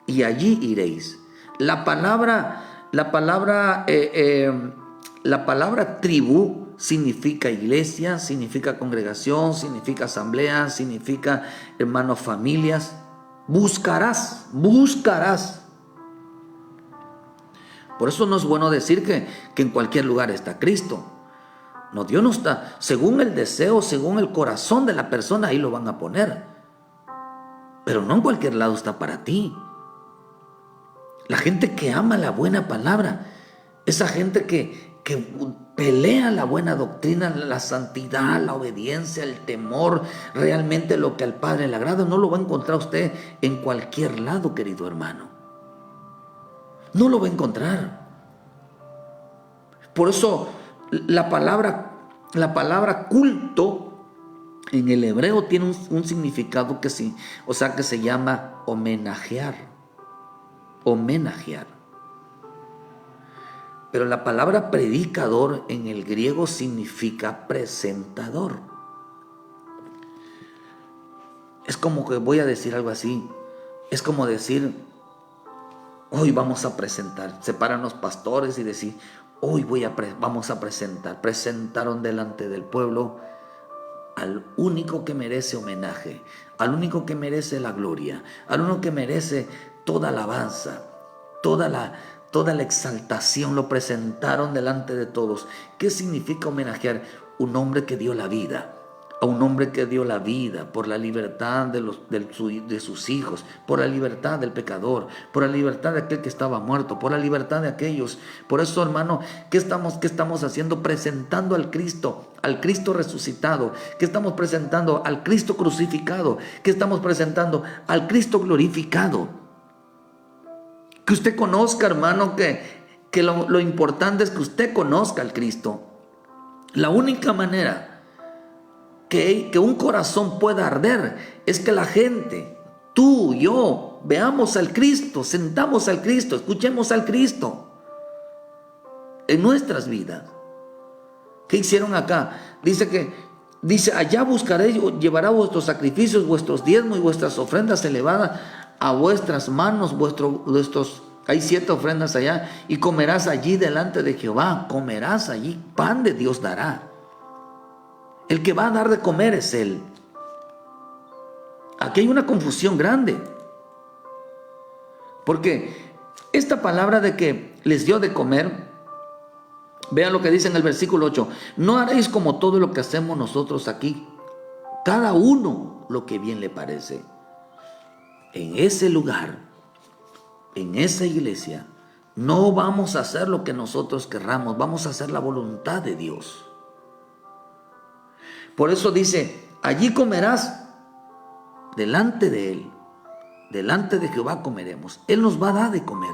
y allí iréis. La palabra tribu significa iglesia, significa congregación, significa asamblea, significa, hermanos, familias. Buscarás. Por eso no es bueno decir que en cualquier lugar está Cristo. No, Dios no está. Según el deseo, según el corazón de la persona, ahí lo van a poner. Pero no en cualquier lado está para ti. La gente que ama la buena palabra, esa gente que pelea la buena doctrina, la santidad, la obediencia, el temor, realmente lo que al Padre le agrada, no lo va a encontrar usted en cualquier lado, querido hermano. No lo va a encontrar. Por eso la palabra culto en el hebreo tiene un significado que se llama homenajear. Pero la palabra predicador en el griego significa presentador. Es como que voy a decir algo así. Es como decir, hoy vamos a presentar. Se paran los pastores y decir, hoy vamos a presentar. Presentaron delante del pueblo al único que merece homenaje, al único que merece la gloria, al único que merece toda alabanza, toda la exaltación. Lo presentaron delante de todos. ¿Qué significa homenajear? Un hombre que dio la vida, a un hombre que dio la vida por la libertad de sus hijos, por la libertad del pecador, por la libertad de aquel que estaba muerto, por la libertad de aquellos. Por eso, hermano, ¿qué estamos haciendo? Presentando al Cristo resucitado. ¿Qué estamos presentando? Al Cristo crucificado. ¿Qué estamos presentando? Al Cristo glorificado. Que usted conozca, hermano, que lo importante es que usted conozca al Cristo. La única manera que un corazón pueda arder es que la gente, tú, yo, veamos al Cristo, sentamos al Cristo, escuchemos al Cristo en nuestras vidas. ¿Qué hicieron acá? Dice, allá buscaré, llevará vuestros sacrificios, vuestros diezmos y vuestras ofrendas elevadas a vuestras manos, hay 7 ofrendas allá, y comerás allí delante de Jehová, comerás allí, pan de Dios dará. El que va a dar de comer es Él. Aquí hay una confusión grande. Porque esta palabra de que les dio de comer, vean lo que dice en el versículo 8. No haréis como todo lo que hacemos nosotros aquí. Cada uno lo que bien le parece. En ese lugar, en esa iglesia, no vamos a hacer lo que nosotros querramos. Vamos a hacer la voluntad de Dios. Por eso dice, allí comerás delante de Él, delante de Jehová comeremos. Él nos va a dar de comer.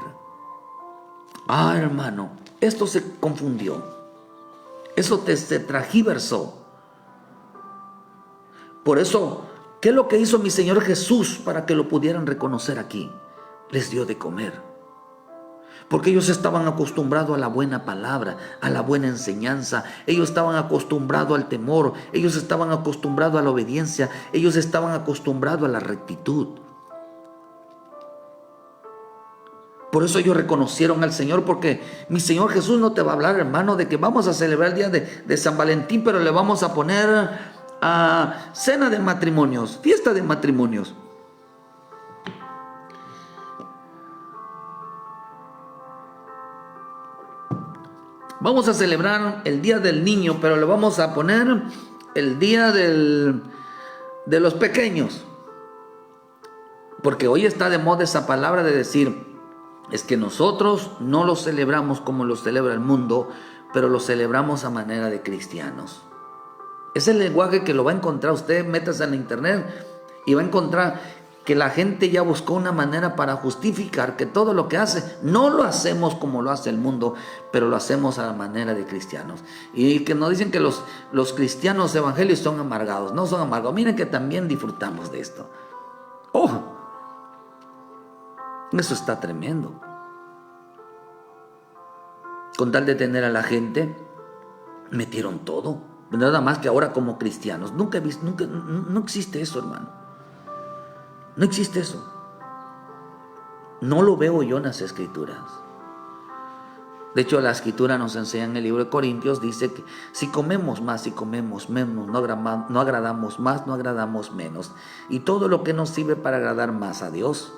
Hermano, esto se confundió. Eso se tragiversó. Por eso, ¿qué es lo que hizo mi Señor Jesús para que lo pudieran reconocer aquí? Les dio de comer. Porque ellos estaban acostumbrados a la buena palabra, a la buena enseñanza. Ellos estaban acostumbrados al temor. Ellos estaban acostumbrados a la obediencia. Ellos estaban acostumbrados a la rectitud. Por eso ellos reconocieron al Señor, porque mi Señor Jesús no te va a hablar, hermano, de que vamos a celebrar el día de San Valentín, pero le vamos a poner a cena de matrimonios, fiesta de matrimonios. Vamos a celebrar el Día del Niño, pero le vamos a poner el Día de los Pequeños. Porque hoy está de moda esa palabra de decir, es que nosotros no lo celebramos como lo celebra el mundo, pero lo celebramos a manera de cristianos. Es el lenguaje que lo va a encontrar usted, métase en internet y va a encontrar que la gente ya buscó una manera para justificar que todo lo que hace, no lo hacemos como lo hace el mundo, pero lo hacemos a la manera de cristianos. Y que nos dicen que los cristianos evangélicos son amargados. No son amargados. Miren que también disfrutamos de esto. Eso está tremendo. Con tal de tener a la gente, metieron todo. Nada más que ahora como cristianos. No existe eso, hermano. No existe eso. No lo veo yo en las Escrituras. De hecho, la Escritura nos enseña en el libro de Corintios, dice que si comemos más, si comemos menos, no agradamos más, no agradamos menos. Y todo lo que nos sirve para agradar más a Dios,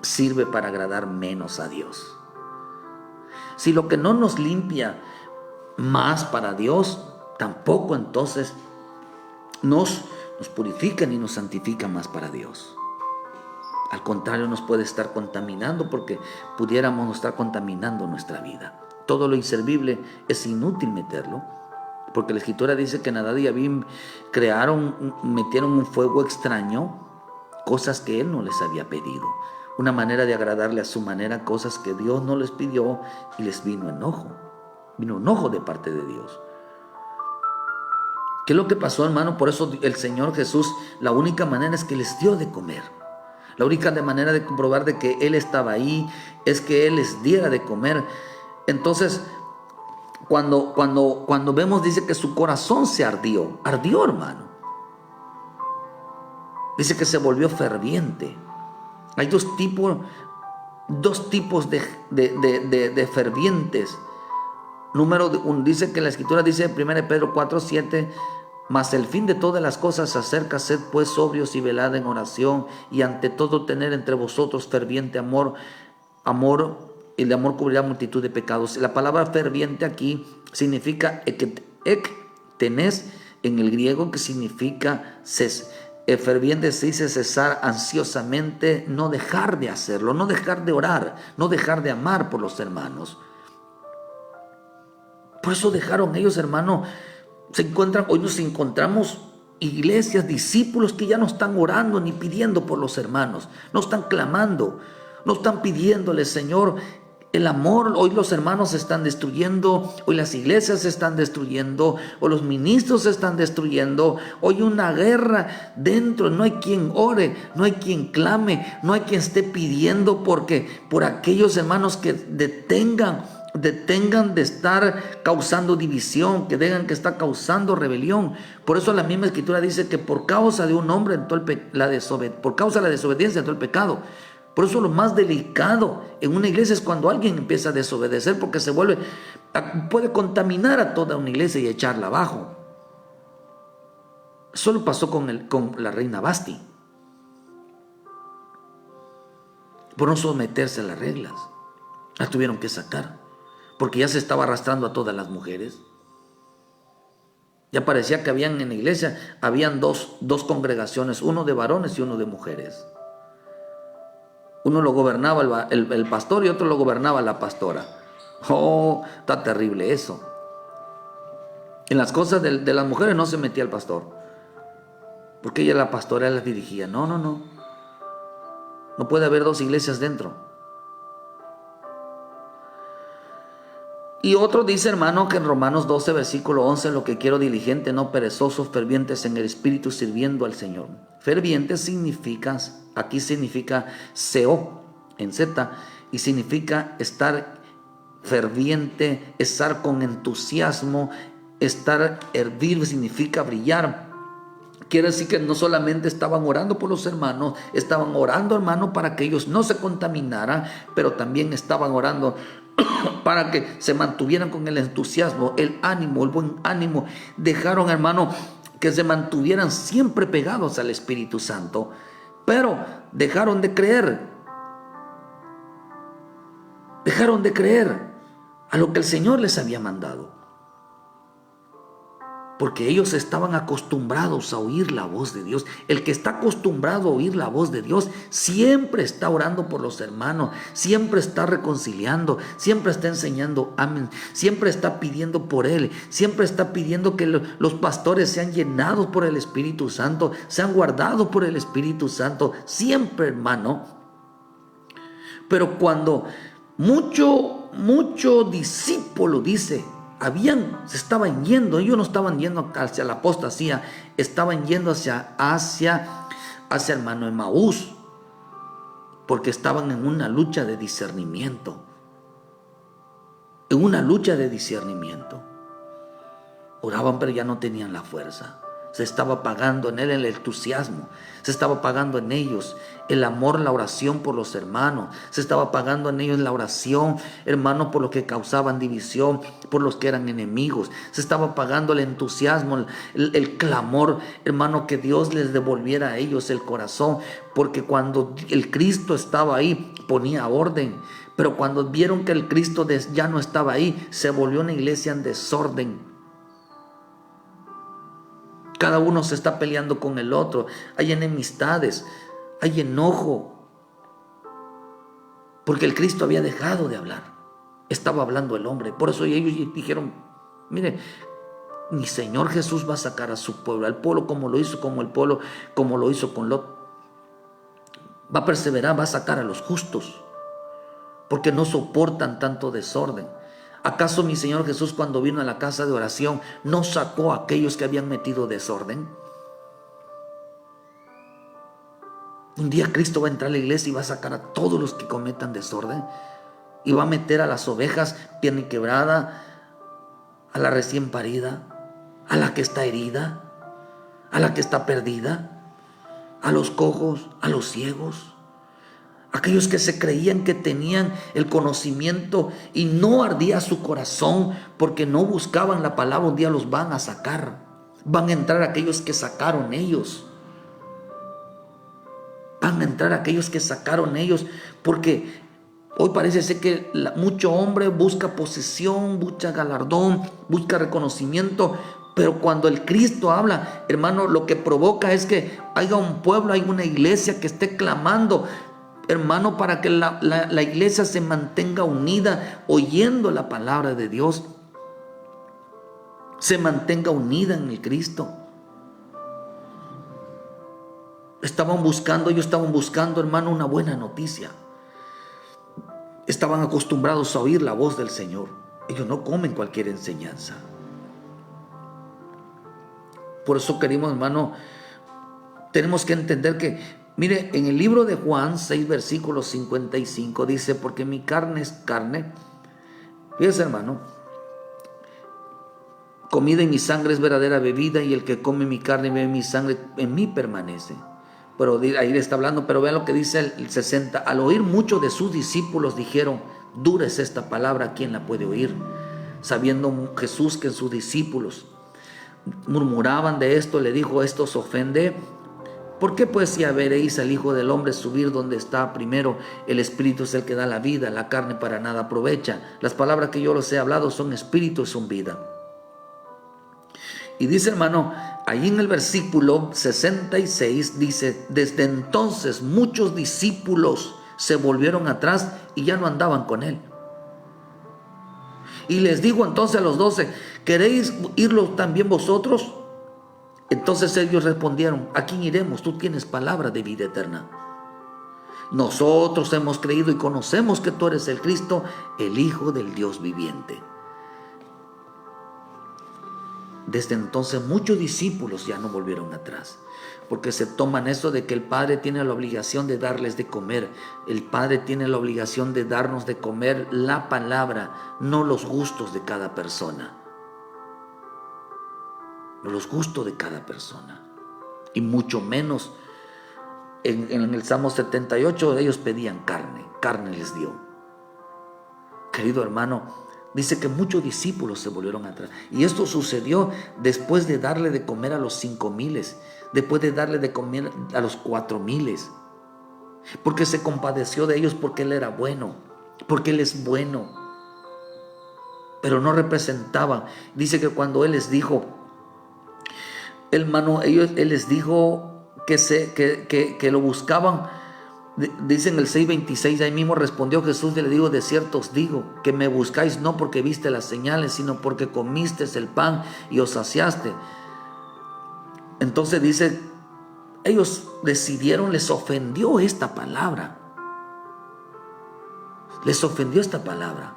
sirve para agradar menos a Dios. Si lo que no nos limpia más para Dios, tampoco entonces nos purifica ni nos santifica más para Dios. Al contrario, nos puede estar contaminando, porque pudiéramos estar contaminando nuestra vida. Todo lo inservible es inútil meterlo, porque la Escritura dice que Nadab y Abiú metieron un fuego extraño, cosas que él no les había pedido, una manera de agradarle a su manera, cosas que Dios no les pidió, y les vino enojo de parte de Dios. ¿Qué es lo que pasó, hermano? Por eso el Señor Jesús, la única manera es que les dio de comer. La única manera de comprobar de que Él estaba ahí es que Él les diera de comer. Entonces, cuando vemos, dice que su corazón se ardió, hermano. Dice que se volvió ferviente. Hay dos tipos de fervientes. Dice que la Escritura dice en 1 Pedro 4:7, mas el fin de todas las cosas se acerca, sed pues sobrios y velad en oración, y ante todo tener entre vosotros ferviente amor, el de amor cubrirá multitud de pecados. La palabra ferviente aquí significa tenés, en el griego, que significa ferviente, se dice cesar ansiosamente, no dejar de hacerlo, no dejar de orar, no dejar de amar por los hermanos. Por eso dejaron ellos, hermano. Hoy nos encontramos iglesias, discípulos que ya no están orando ni pidiendo por los hermanos, no están clamando, no están pidiéndole, Señor, el amor. Hoy los hermanos se están destruyendo, hoy las iglesias se están destruyendo, o los ministros se están destruyendo. Hoy una guerra dentro, no hay quien ore, no hay quien clame, no hay quien esté pidiendo por aquellos hermanos que detengan de estar causando división, que dejan que está causando rebelión. Por eso la misma escritura dice que por causa de un hombre por causa de la desobediencia entró el pecado. Por eso lo más delicado en una iglesia es cuando alguien empieza a desobedecer, porque puede contaminar a toda una iglesia y echarla abajo. Eso lo pasó con la reina Basti, por no someterse a las reglas. La tuvieron que sacar, porque ya se estaba arrastrando a todas las mujeres. Ya parecía que en la iglesia habían dos congregaciones, uno de varones y uno de mujeres. Uno lo gobernaba el pastor y otro lo gobernaba la pastora. Oh, está terrible eso. En las cosas de las mujeres no se metía el pastor, porque ella, la pastora, las dirigía. No puede haber dos iglesias dentro. Y otro dice, hermano, que en Romanos 12, versículo 11, lo que quiero diligente, no perezosos, fervientes en el espíritu, sirviendo al Señor. Ferviente aquí significa seo, en Z, y significa estar ferviente, estar con entusiasmo, hervir significa brillar. Quiere decir que no solamente estaban orando por los hermanos, estaban orando, hermano, para que ellos no se contaminaran, pero también estaban orando para que se mantuvieran con el entusiasmo, el ánimo, el buen ánimo. Dejaron, hermano, que se mantuvieran siempre pegados al Espíritu Santo, pero dejaron de creer a lo que el Señor les había mandado, porque ellos estaban acostumbrados a oír la voz de Dios. El que está acostumbrado a oír la voz de Dios siempre está orando por los hermanos, siempre está reconciliando, siempre está enseñando amén, siempre está pidiendo por él, siempre está pidiendo que los pastores sean llenados por el Espíritu Santo, sean guardados por el Espíritu Santo, siempre, hermano. Pero cuando mucho discípulo dice, se estaban yendo, ellos no estaban yendo hacia la apostasía, estaban yendo hacia hermano Emaús, porque estaban en una lucha de discernimiento, oraban, pero ya no tenían la fuerza. Se estaba apagando en él el entusiasmo, se estaba apagando en ellos el amor, la oración por los hermanos, se estaba apagando en ellos la oración, hermano, por los que causaban división, por los que eran enemigos, se estaba apagando el entusiasmo, el clamor, hermano, que Dios les devolviera a ellos el corazón, porque cuando el Cristo estaba ahí, ponía orden, pero cuando vieron que el Cristo ya no estaba ahí, se volvió una iglesia en desorden. Cada uno se está peleando con el otro. Hay enemistades, hay enojo, porque el Cristo había dejado de hablar. Estaba hablando el hombre. Por eso ellos dijeron, mire, mi Señor Jesús va a sacar a su pueblo, al pueblo como lo hizo con Lot. Va a perseverar, va a sacar a los justos, porque no soportan tanto desorden. ¿Acaso mi Señor Jesús, cuando vino a la casa de oración, no sacó a aquellos que habían metido desorden? Un día Cristo va a entrar a la iglesia y va a sacar a todos los que cometan desorden, y va a meter a las ovejas pierna quebrada, a la recién parida, a la que está herida, a la que está perdida, a los cojos, a los ciegos, aquellos que se creían que tenían el conocimiento y no ardía su corazón porque no buscaban la palabra. Un día los van a sacar, van a entrar aquellos que sacaron ellos, porque hoy parece ser que mucho hombre busca posesión, busca galardón, busca reconocimiento, Pero cuando el Cristo habla, hermano, lo que provoca es que haya un pueblo, hay una iglesia que esté clamando, hermano, para que la iglesia se mantenga unida, oyendo la palabra de Dios, se mantenga unida en el Cristo. Ellos estaban buscando, hermano, una buena noticia. Estaban acostumbrados a oír la voz del Señor. Ellos no comen cualquier enseñanza. Por eso, queridos hermano, tenemos que entender que, mire, en el libro de Juan 6, versículo 55, dice, porque mi carne es carne. Fíjese, hermano, comida y mi sangre es verdadera bebida, y el que come mi carne y bebe mi sangre, en mí permanece. Pero ahí le está hablando, pero vean lo que dice el 60. Al oír muchos de sus discípulos dijeron, dura es esta palabra, ¿quién la puede oír? Sabiendo Jesús que sus discípulos murmuraban de esto, le dijo, esto os ofende. ¿Por qué pues ya veréis al Hijo del Hombre subir donde está primero? El Espíritu es el que da la vida, la carne para nada aprovecha. Las palabras que yo les he hablado son espíritu y son vida. Y dice, hermano, ahí en el versículo 66 dice, desde entonces muchos discípulos se volvieron atrás y ya no andaban con él. Y les digo entonces a los 12, ¿queréis irlo también vosotros? Entonces ellos respondieron, ¿a quién iremos? Tú tienes palabra de vida eterna. Nosotros hemos creído y conocemos que tú eres el Cristo, el Hijo del Dios viviente. Desde entonces muchos discípulos ya no volvieron atrás, porque se toman eso de que el Padre tiene la obligación de darles de comer. El Padre tiene la obligación de darnos de comer la palabra, no los gustos de cada persona. No los gustos de cada persona. Y mucho menos en el Salmo 78 ellos pedían carne les dio. Querido hermano, dice que muchos discípulos se volvieron atrás. Y esto sucedió después de darle de comer a los 5,000, después de darle de comer a los 4,000. Porque se compadeció de ellos, porque Él era bueno, porque Él es bueno. Pero no representaban. Dice que cuando Él les dijo, hermano, Él les dijo que lo buscaban. Dice en el 6:26, ahí mismo respondió Jesús y le digo, de cierto os digo, que me buscáis no porque viste las señales, sino porque comiste el pan y os saciaste. Entonces dice, ellos decidieron, les ofendió esta palabra. Les ofendió esta palabra.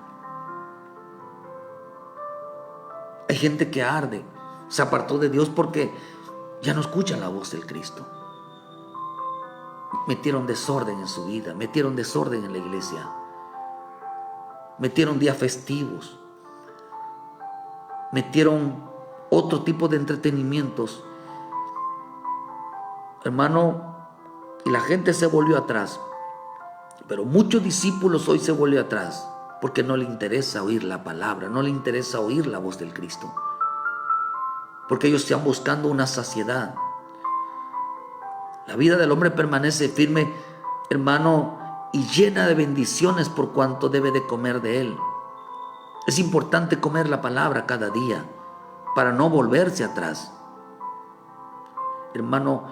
Hay gente que arde, se apartó de Dios porque ya no escuchan la voz del Cristo. Metieron desorden en su vida, metieron desorden en la iglesia, metieron días festivos, metieron otro tipo de entretenimientos, hermano, y la gente se volvió atrás. Pero muchos discípulos hoy se volvió atrás porque no le interesa oír la palabra, no le interesa oír la voz del Cristo, porque ellos están buscando una saciedad. La vida del hombre permanece firme, hermano, y llena de bendiciones por cuanto debe de comer de él. Es importante comer la palabra cada día para no volverse atrás. Hermano,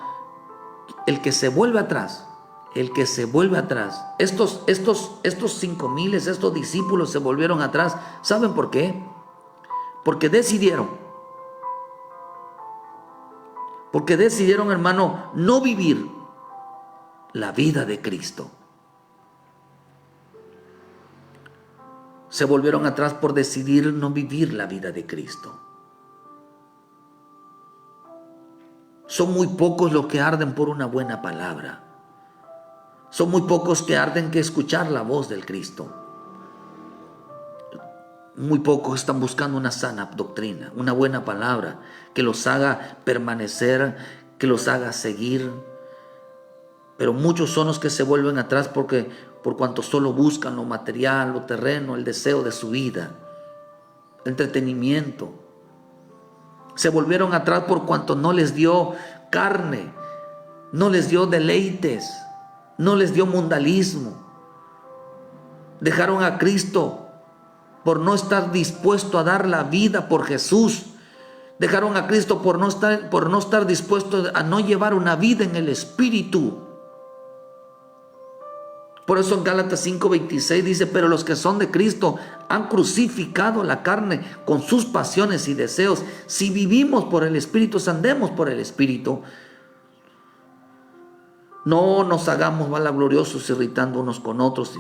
el que se vuelve atrás, estos 5,000, estos discípulos se volvieron atrás. ¿Saben por qué? Porque decidieron, hermano, no vivir la vida de Cristo. Se volvieron atrás por decidir no vivir la vida de Cristo. Son muy pocos los que arden por una buena palabra. Son muy pocos que arden que escuchar la voz del Cristo. Muy pocos están buscando una sana doctrina, una buena palabra que los haga permanecer, que los haga seguir. Pero muchos son los que se vuelven atrás por cuanto solo buscan lo material, lo terreno, el deseo de su vida, el entretenimiento. Se volvieron atrás por cuanto no les dio carne, no les dio deleites, no les dio mundanismo. Dejaron a Cristo por no estar dispuesto a dar la vida por Jesús. Dejaron a Cristo por no estar dispuestos a no llevar una vida en el Espíritu. Por eso en Gálatas 5:26 dice: pero los que son de Cristo han crucificado la carne con sus pasiones y deseos. Si vivimos por el Espíritu, andemos por el Espíritu. No nos hagamos vanagloriosos, irritando unos con otros,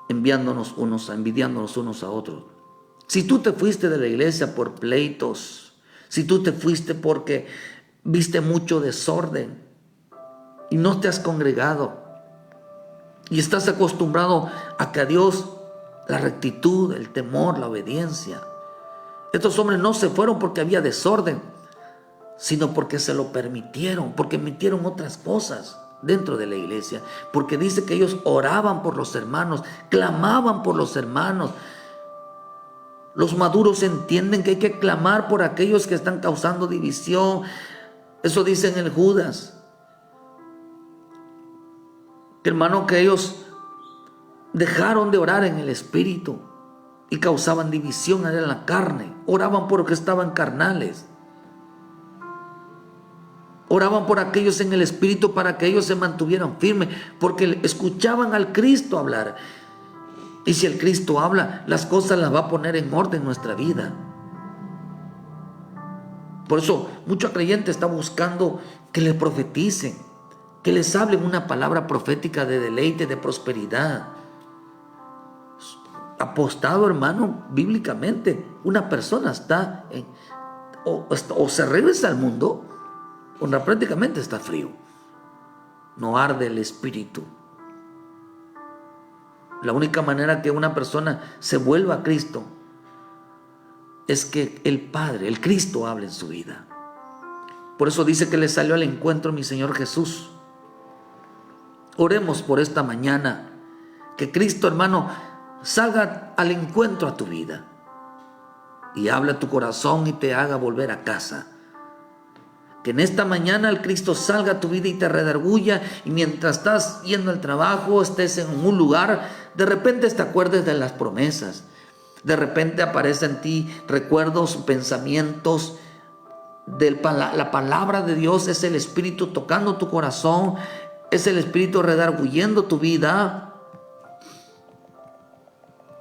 envidiándonos unos a otros. Si tú te fuiste de la iglesia por pleitos, si tú te fuiste porque viste mucho desorden y no te has congregado y estás acostumbrado a que a Dios la rectitud, el temor, la obediencia. Estos hombres no se fueron porque había desorden, sino porque se lo permitieron, porque metieron otras cosas dentro de la iglesia, porque dice que ellos oraban por los hermanos, clamaban por los hermanos. Los maduros entienden que hay que clamar por aquellos que están causando división. Eso dice en el Judas. Hermano, que ellos dejaron de orar en el Espíritu y causaban división en la carne. Oraban por los que estaban carnales. Oraban por aquellos en el Espíritu para que ellos se mantuvieran firmes, porque escuchaban al Cristo hablar. Y si el Cristo habla, las cosas las va a poner en orden en nuestra vida. Por eso mucho creyente está buscando que le profeticen, que les hablen una palabra profética de deleite, de prosperidad. Apostado, hermano, bíblicamente, una persona está o se regresa al mundo, o prácticamente está frío. No arde el espíritu. La única manera que una persona se vuelva a Cristo es que el Padre, el Cristo, hable en su vida. Por eso dice que le salió al encuentro mi Señor Jesús. Oremos por esta mañana, que Cristo, hermano, salga al encuentro a tu vida y hable a tu corazón y te haga volver a casa. Que en esta mañana el Cristo salga a tu vida y te redarguya, y mientras estás yendo al trabajo, estés en un lugar, de repente te acuerdes de las promesas. De repente aparece en ti recuerdos, pensamientos de la palabra de Dios. Es el Espíritu tocando tu corazón, es el Espíritu redarguyendo tu vida,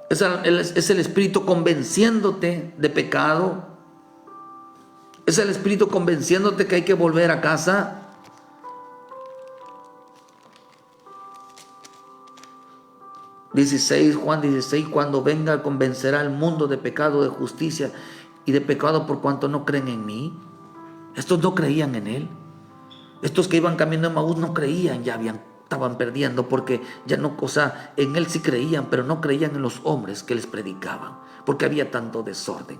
es el Espíritu convenciéndote de pecado. Es el Espíritu convenciéndote que hay que volver a casa. Juan 16, cuando venga convencerá al mundo de pecado, de justicia y de pecado por cuanto no creen en mí. Estos no creían en Él. Estos que iban caminando en Maús no creían, estaban perdiendo, porque ya no, en Él sí creían, pero no creían en los hombres que les predicaban, porque había tanto desorden.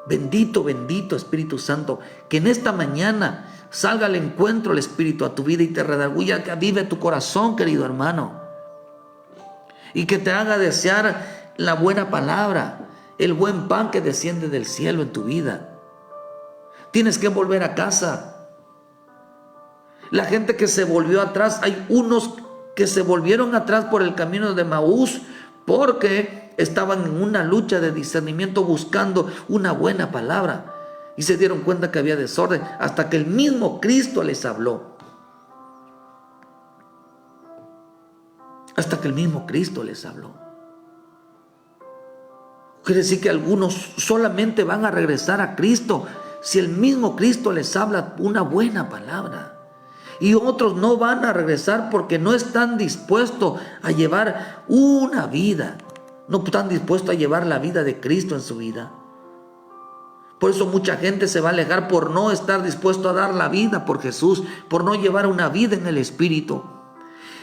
Bendito, bendito Espíritu Santo, que en esta mañana salga al encuentro el Espíritu a tu vida y te redarguya, que avive tu corazón, querido hermano, y que te haga desear la buena palabra, el buen pan que desciende del cielo en tu vida. Tienes que volver a casa. La gente que se volvió atrás, hay unos que se volvieron atrás por el camino de Maús porque estaban en una lucha de discernimiento buscando una buena palabra y se dieron cuenta que había desorden hasta que el mismo Cristo les habló. Hasta que el mismo Cristo les habló. Quiere decir que algunos solamente van a regresar a Cristo si el mismo Cristo les habla una buena palabra. Y otros no van a regresar porque no están dispuestos a llevar una vida. No están dispuestos a llevar la vida de Cristo en su vida. Por eso mucha gente se va a alejar por no estar dispuesto a dar la vida por Jesús, por no llevar una vida en el Espíritu.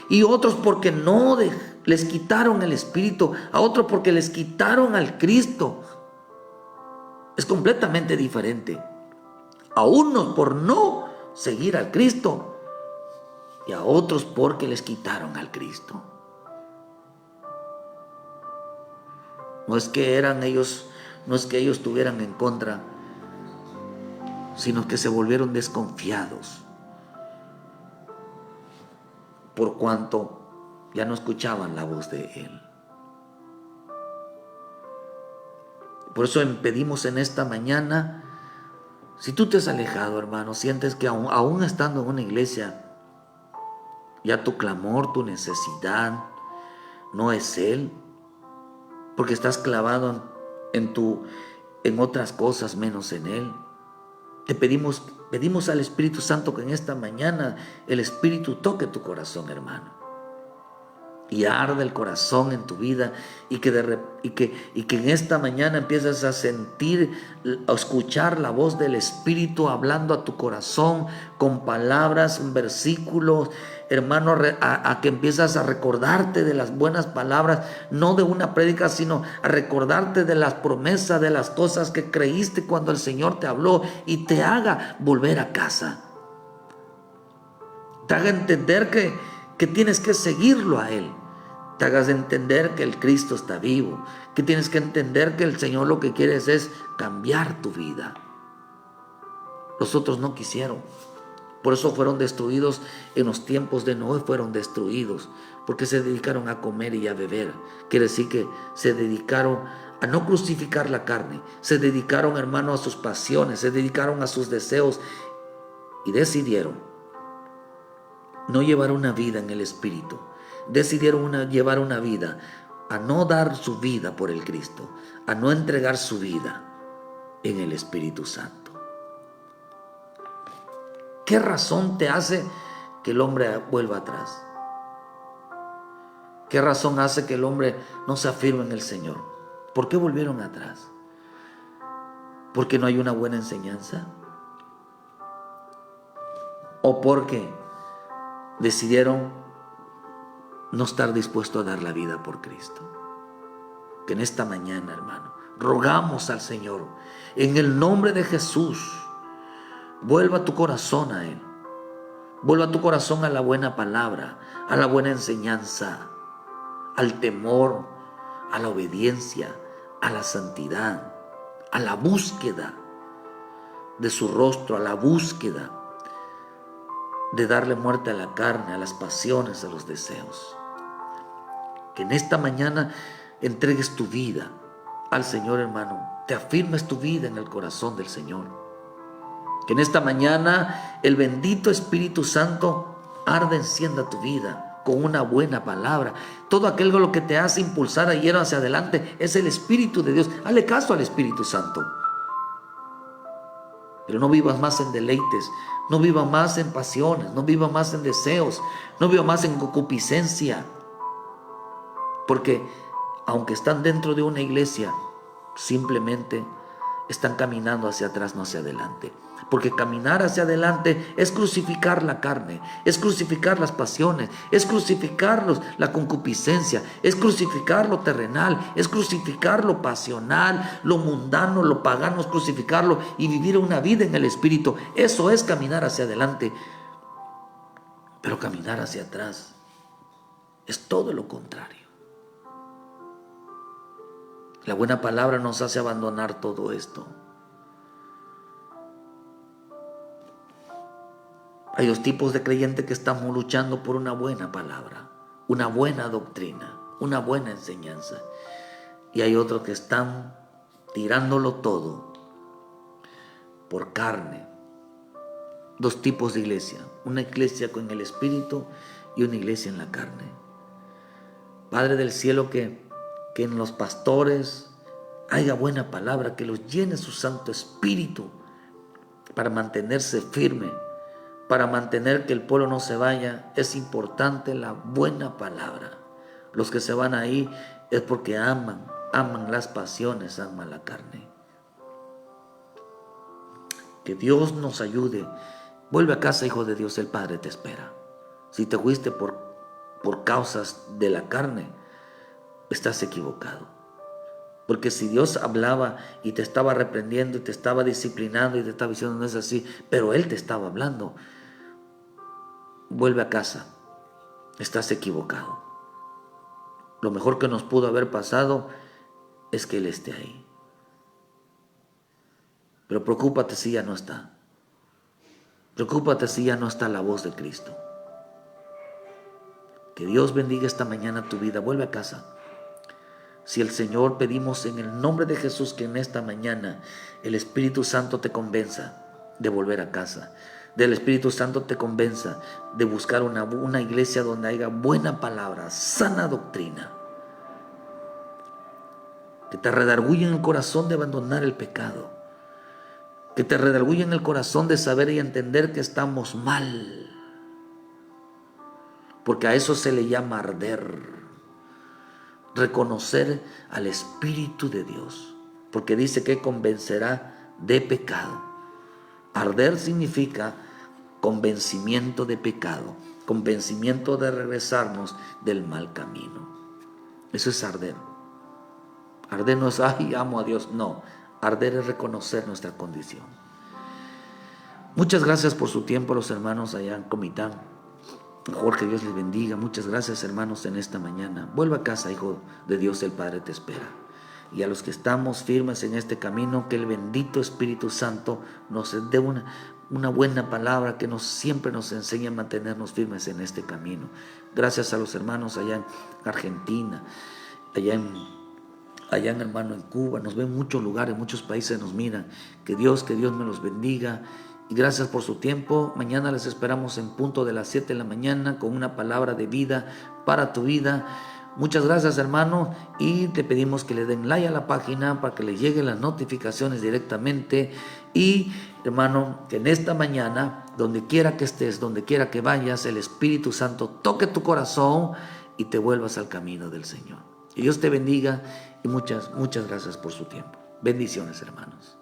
Y otros porque no les quitaron el Espíritu, a otros porque les quitaron al Cristo. Es completamente diferente. A unos por no seguir al Cristo y a otros porque les quitaron al Cristo. No es que ellos estuvieran en contra, sino que se volvieron desconfiados por cuanto ya no escuchaban la voz de Él. Por eso pedimos en esta mañana Si tú te has alejado, hermano, sientes que aún estando en una iglesia, ya tu clamor, tu necesidad no es Él, porque estás clavado en otras cosas menos en Él. Te pedimos al Espíritu Santo que en esta mañana el Espíritu toque tu corazón, hermano, y arde el corazón en tu vida, y que en esta mañana empieces a sentir, a escuchar la voz del Espíritu hablando a tu corazón con palabras, versículos, hermano, a que empiezas a recordarte de las buenas palabras, no de una prédica, sino a recordarte de las promesas, de las cosas que creíste cuando el Señor te habló, y te haga volver a casa, te haga entender que tienes que seguirlo a Él, te hagas entender que el Cristo está vivo, que tienes que entender que el Señor lo que quiere es cambiar tu vida. Los otros no quisieron, por eso fueron destruidos en los tiempos de Noé, fueron destruidos, porque se dedicaron a comer y a beber. Quiere decir que se dedicaron a no crucificar la carne, se dedicaron, hermano, a sus pasiones, se dedicaron a sus deseos, y decidieron no llevar una vida en el Espíritu. Decidieron llevar una vida a no dar su vida por el Cristo, a no entregar su vida en el Espíritu Santo. ¿Qué razón te hace que el hombre vuelva atrás? ¿Qué razón hace que el hombre no se afirme en el Señor? ¿Por qué volvieron atrás? ¿Porque no hay una buena enseñanza? ¿O porque decidieron no estar dispuestos a dar la vida por Cristo? Que en esta mañana, hermano, rogamos al Señor, en el nombre de Jesús, vuelva tu corazón a Él, vuelva tu corazón a la buena palabra, a la buena enseñanza, al temor, a la obediencia, a la santidad, a la búsqueda de su rostro, a la búsqueda de darle muerte a la carne, a las pasiones, a los deseos. Que en esta mañana entregues tu vida al Señor, hermano. Te afirmes tu vida en el corazón del Señor. Que en esta mañana el bendito Espíritu Santo arde, encienda tu vida con una buena palabra. Todo aquello que te hace impulsar a ir hacia adelante es el Espíritu de Dios. Hazle caso al Espíritu Santo. Pero no vivas más en deleites, no vivas más en pasiones, no vivas más en deseos, no vivas más en concupiscencia. Porque aunque están dentro de una iglesia, simplemente están caminando hacia atrás, no hacia adelante. Porque caminar hacia adelante es crucificar la carne, es crucificar las pasiones, es crucificar la concupiscencia, es crucificar lo terrenal, es crucificar lo pasional, lo mundano, lo pagano, es crucificarlo y vivir una vida en el Espíritu. Eso es caminar hacia adelante. Pero caminar hacia atrás es todo lo contrario. La buena palabra nos hace abandonar todo esto. Hay dos tipos de creyentes que estamos luchando por una buena palabra, una buena doctrina, una buena enseñanza. Y hay otros que están tirándolo todo por carne. Dos tipos de iglesia, una iglesia con el Espíritu y una iglesia en la carne. Padre del cielo, que en los pastores haya buena palabra, que los llene su Santo Espíritu para mantenerse firme, para mantener que el pueblo no se vaya. Es importante la buena palabra. Los que se van ahí es porque aman las pasiones, aman la carne. Que Dios nos ayude. Vuelve a casa, hijo de Dios, el Padre te espera. Si te fuiste por causas de la carne, estás equivocado. Porque si Dios hablaba y te estaba reprendiendo y te estaba disciplinando y te estaba diciendo no es así, pero Él te estaba hablando, vuelve a casa, estás equivocado. Lo mejor que nos pudo haber pasado es que Él esté ahí. Pero preocúpate si ya no está. Preocúpate si ya no está la voz de Cristo. Que Dios bendiga esta mañana tu vida. Vuelve a casa. Si el Señor, pedimos en el nombre de Jesús que en esta mañana el Espíritu Santo te convenza de volver a casa. Del Espíritu Santo te convenza de buscar una iglesia donde haya buena palabra, sana doctrina. Que te redarguya en el corazón de abandonar el pecado. Que te redarguya en el corazón de saber y entender que estamos mal. Porque a eso se le llama arder. Reconocer al Espíritu de Dios. Porque dice que convencerá de pecado. Arder significa convencimiento de pecado, convencimiento de regresarnos del mal camino. Eso es arder. Arder no es, ay, amo a Dios. No, arder es reconocer nuestra condición. Muchas gracias por su tiempo, los hermanos allá en Comitán. Jorge, Dios les bendiga. Muchas gracias, hermanos, en esta mañana. Vuelva a casa, hijo de Dios, el Padre te espera. Y a los que estamos firmes en este camino, que el bendito Espíritu Santo nos dé una buena palabra, que siempre nos enseñe a mantenernos firmes en este camino. Gracias a los hermanos allá en Argentina, allá en hermano en Cuba, nos ven en muchos lugares, muchos países nos miran. Que Dios me los bendiga. Y gracias por su tiempo. Mañana les esperamos en punto de las 7 de la mañana con una palabra de vida para tu vida. Muchas gracias, hermano, y te pedimos que le den like a la página para que les lleguen las notificaciones directamente. Y, hermano, que en esta mañana, donde quiera que estés, donde quiera que vayas, el Espíritu Santo toque tu corazón y te vuelvas al camino del Señor. Que Dios te bendiga y muchas gracias por su tiempo. Bendiciones, hermanos.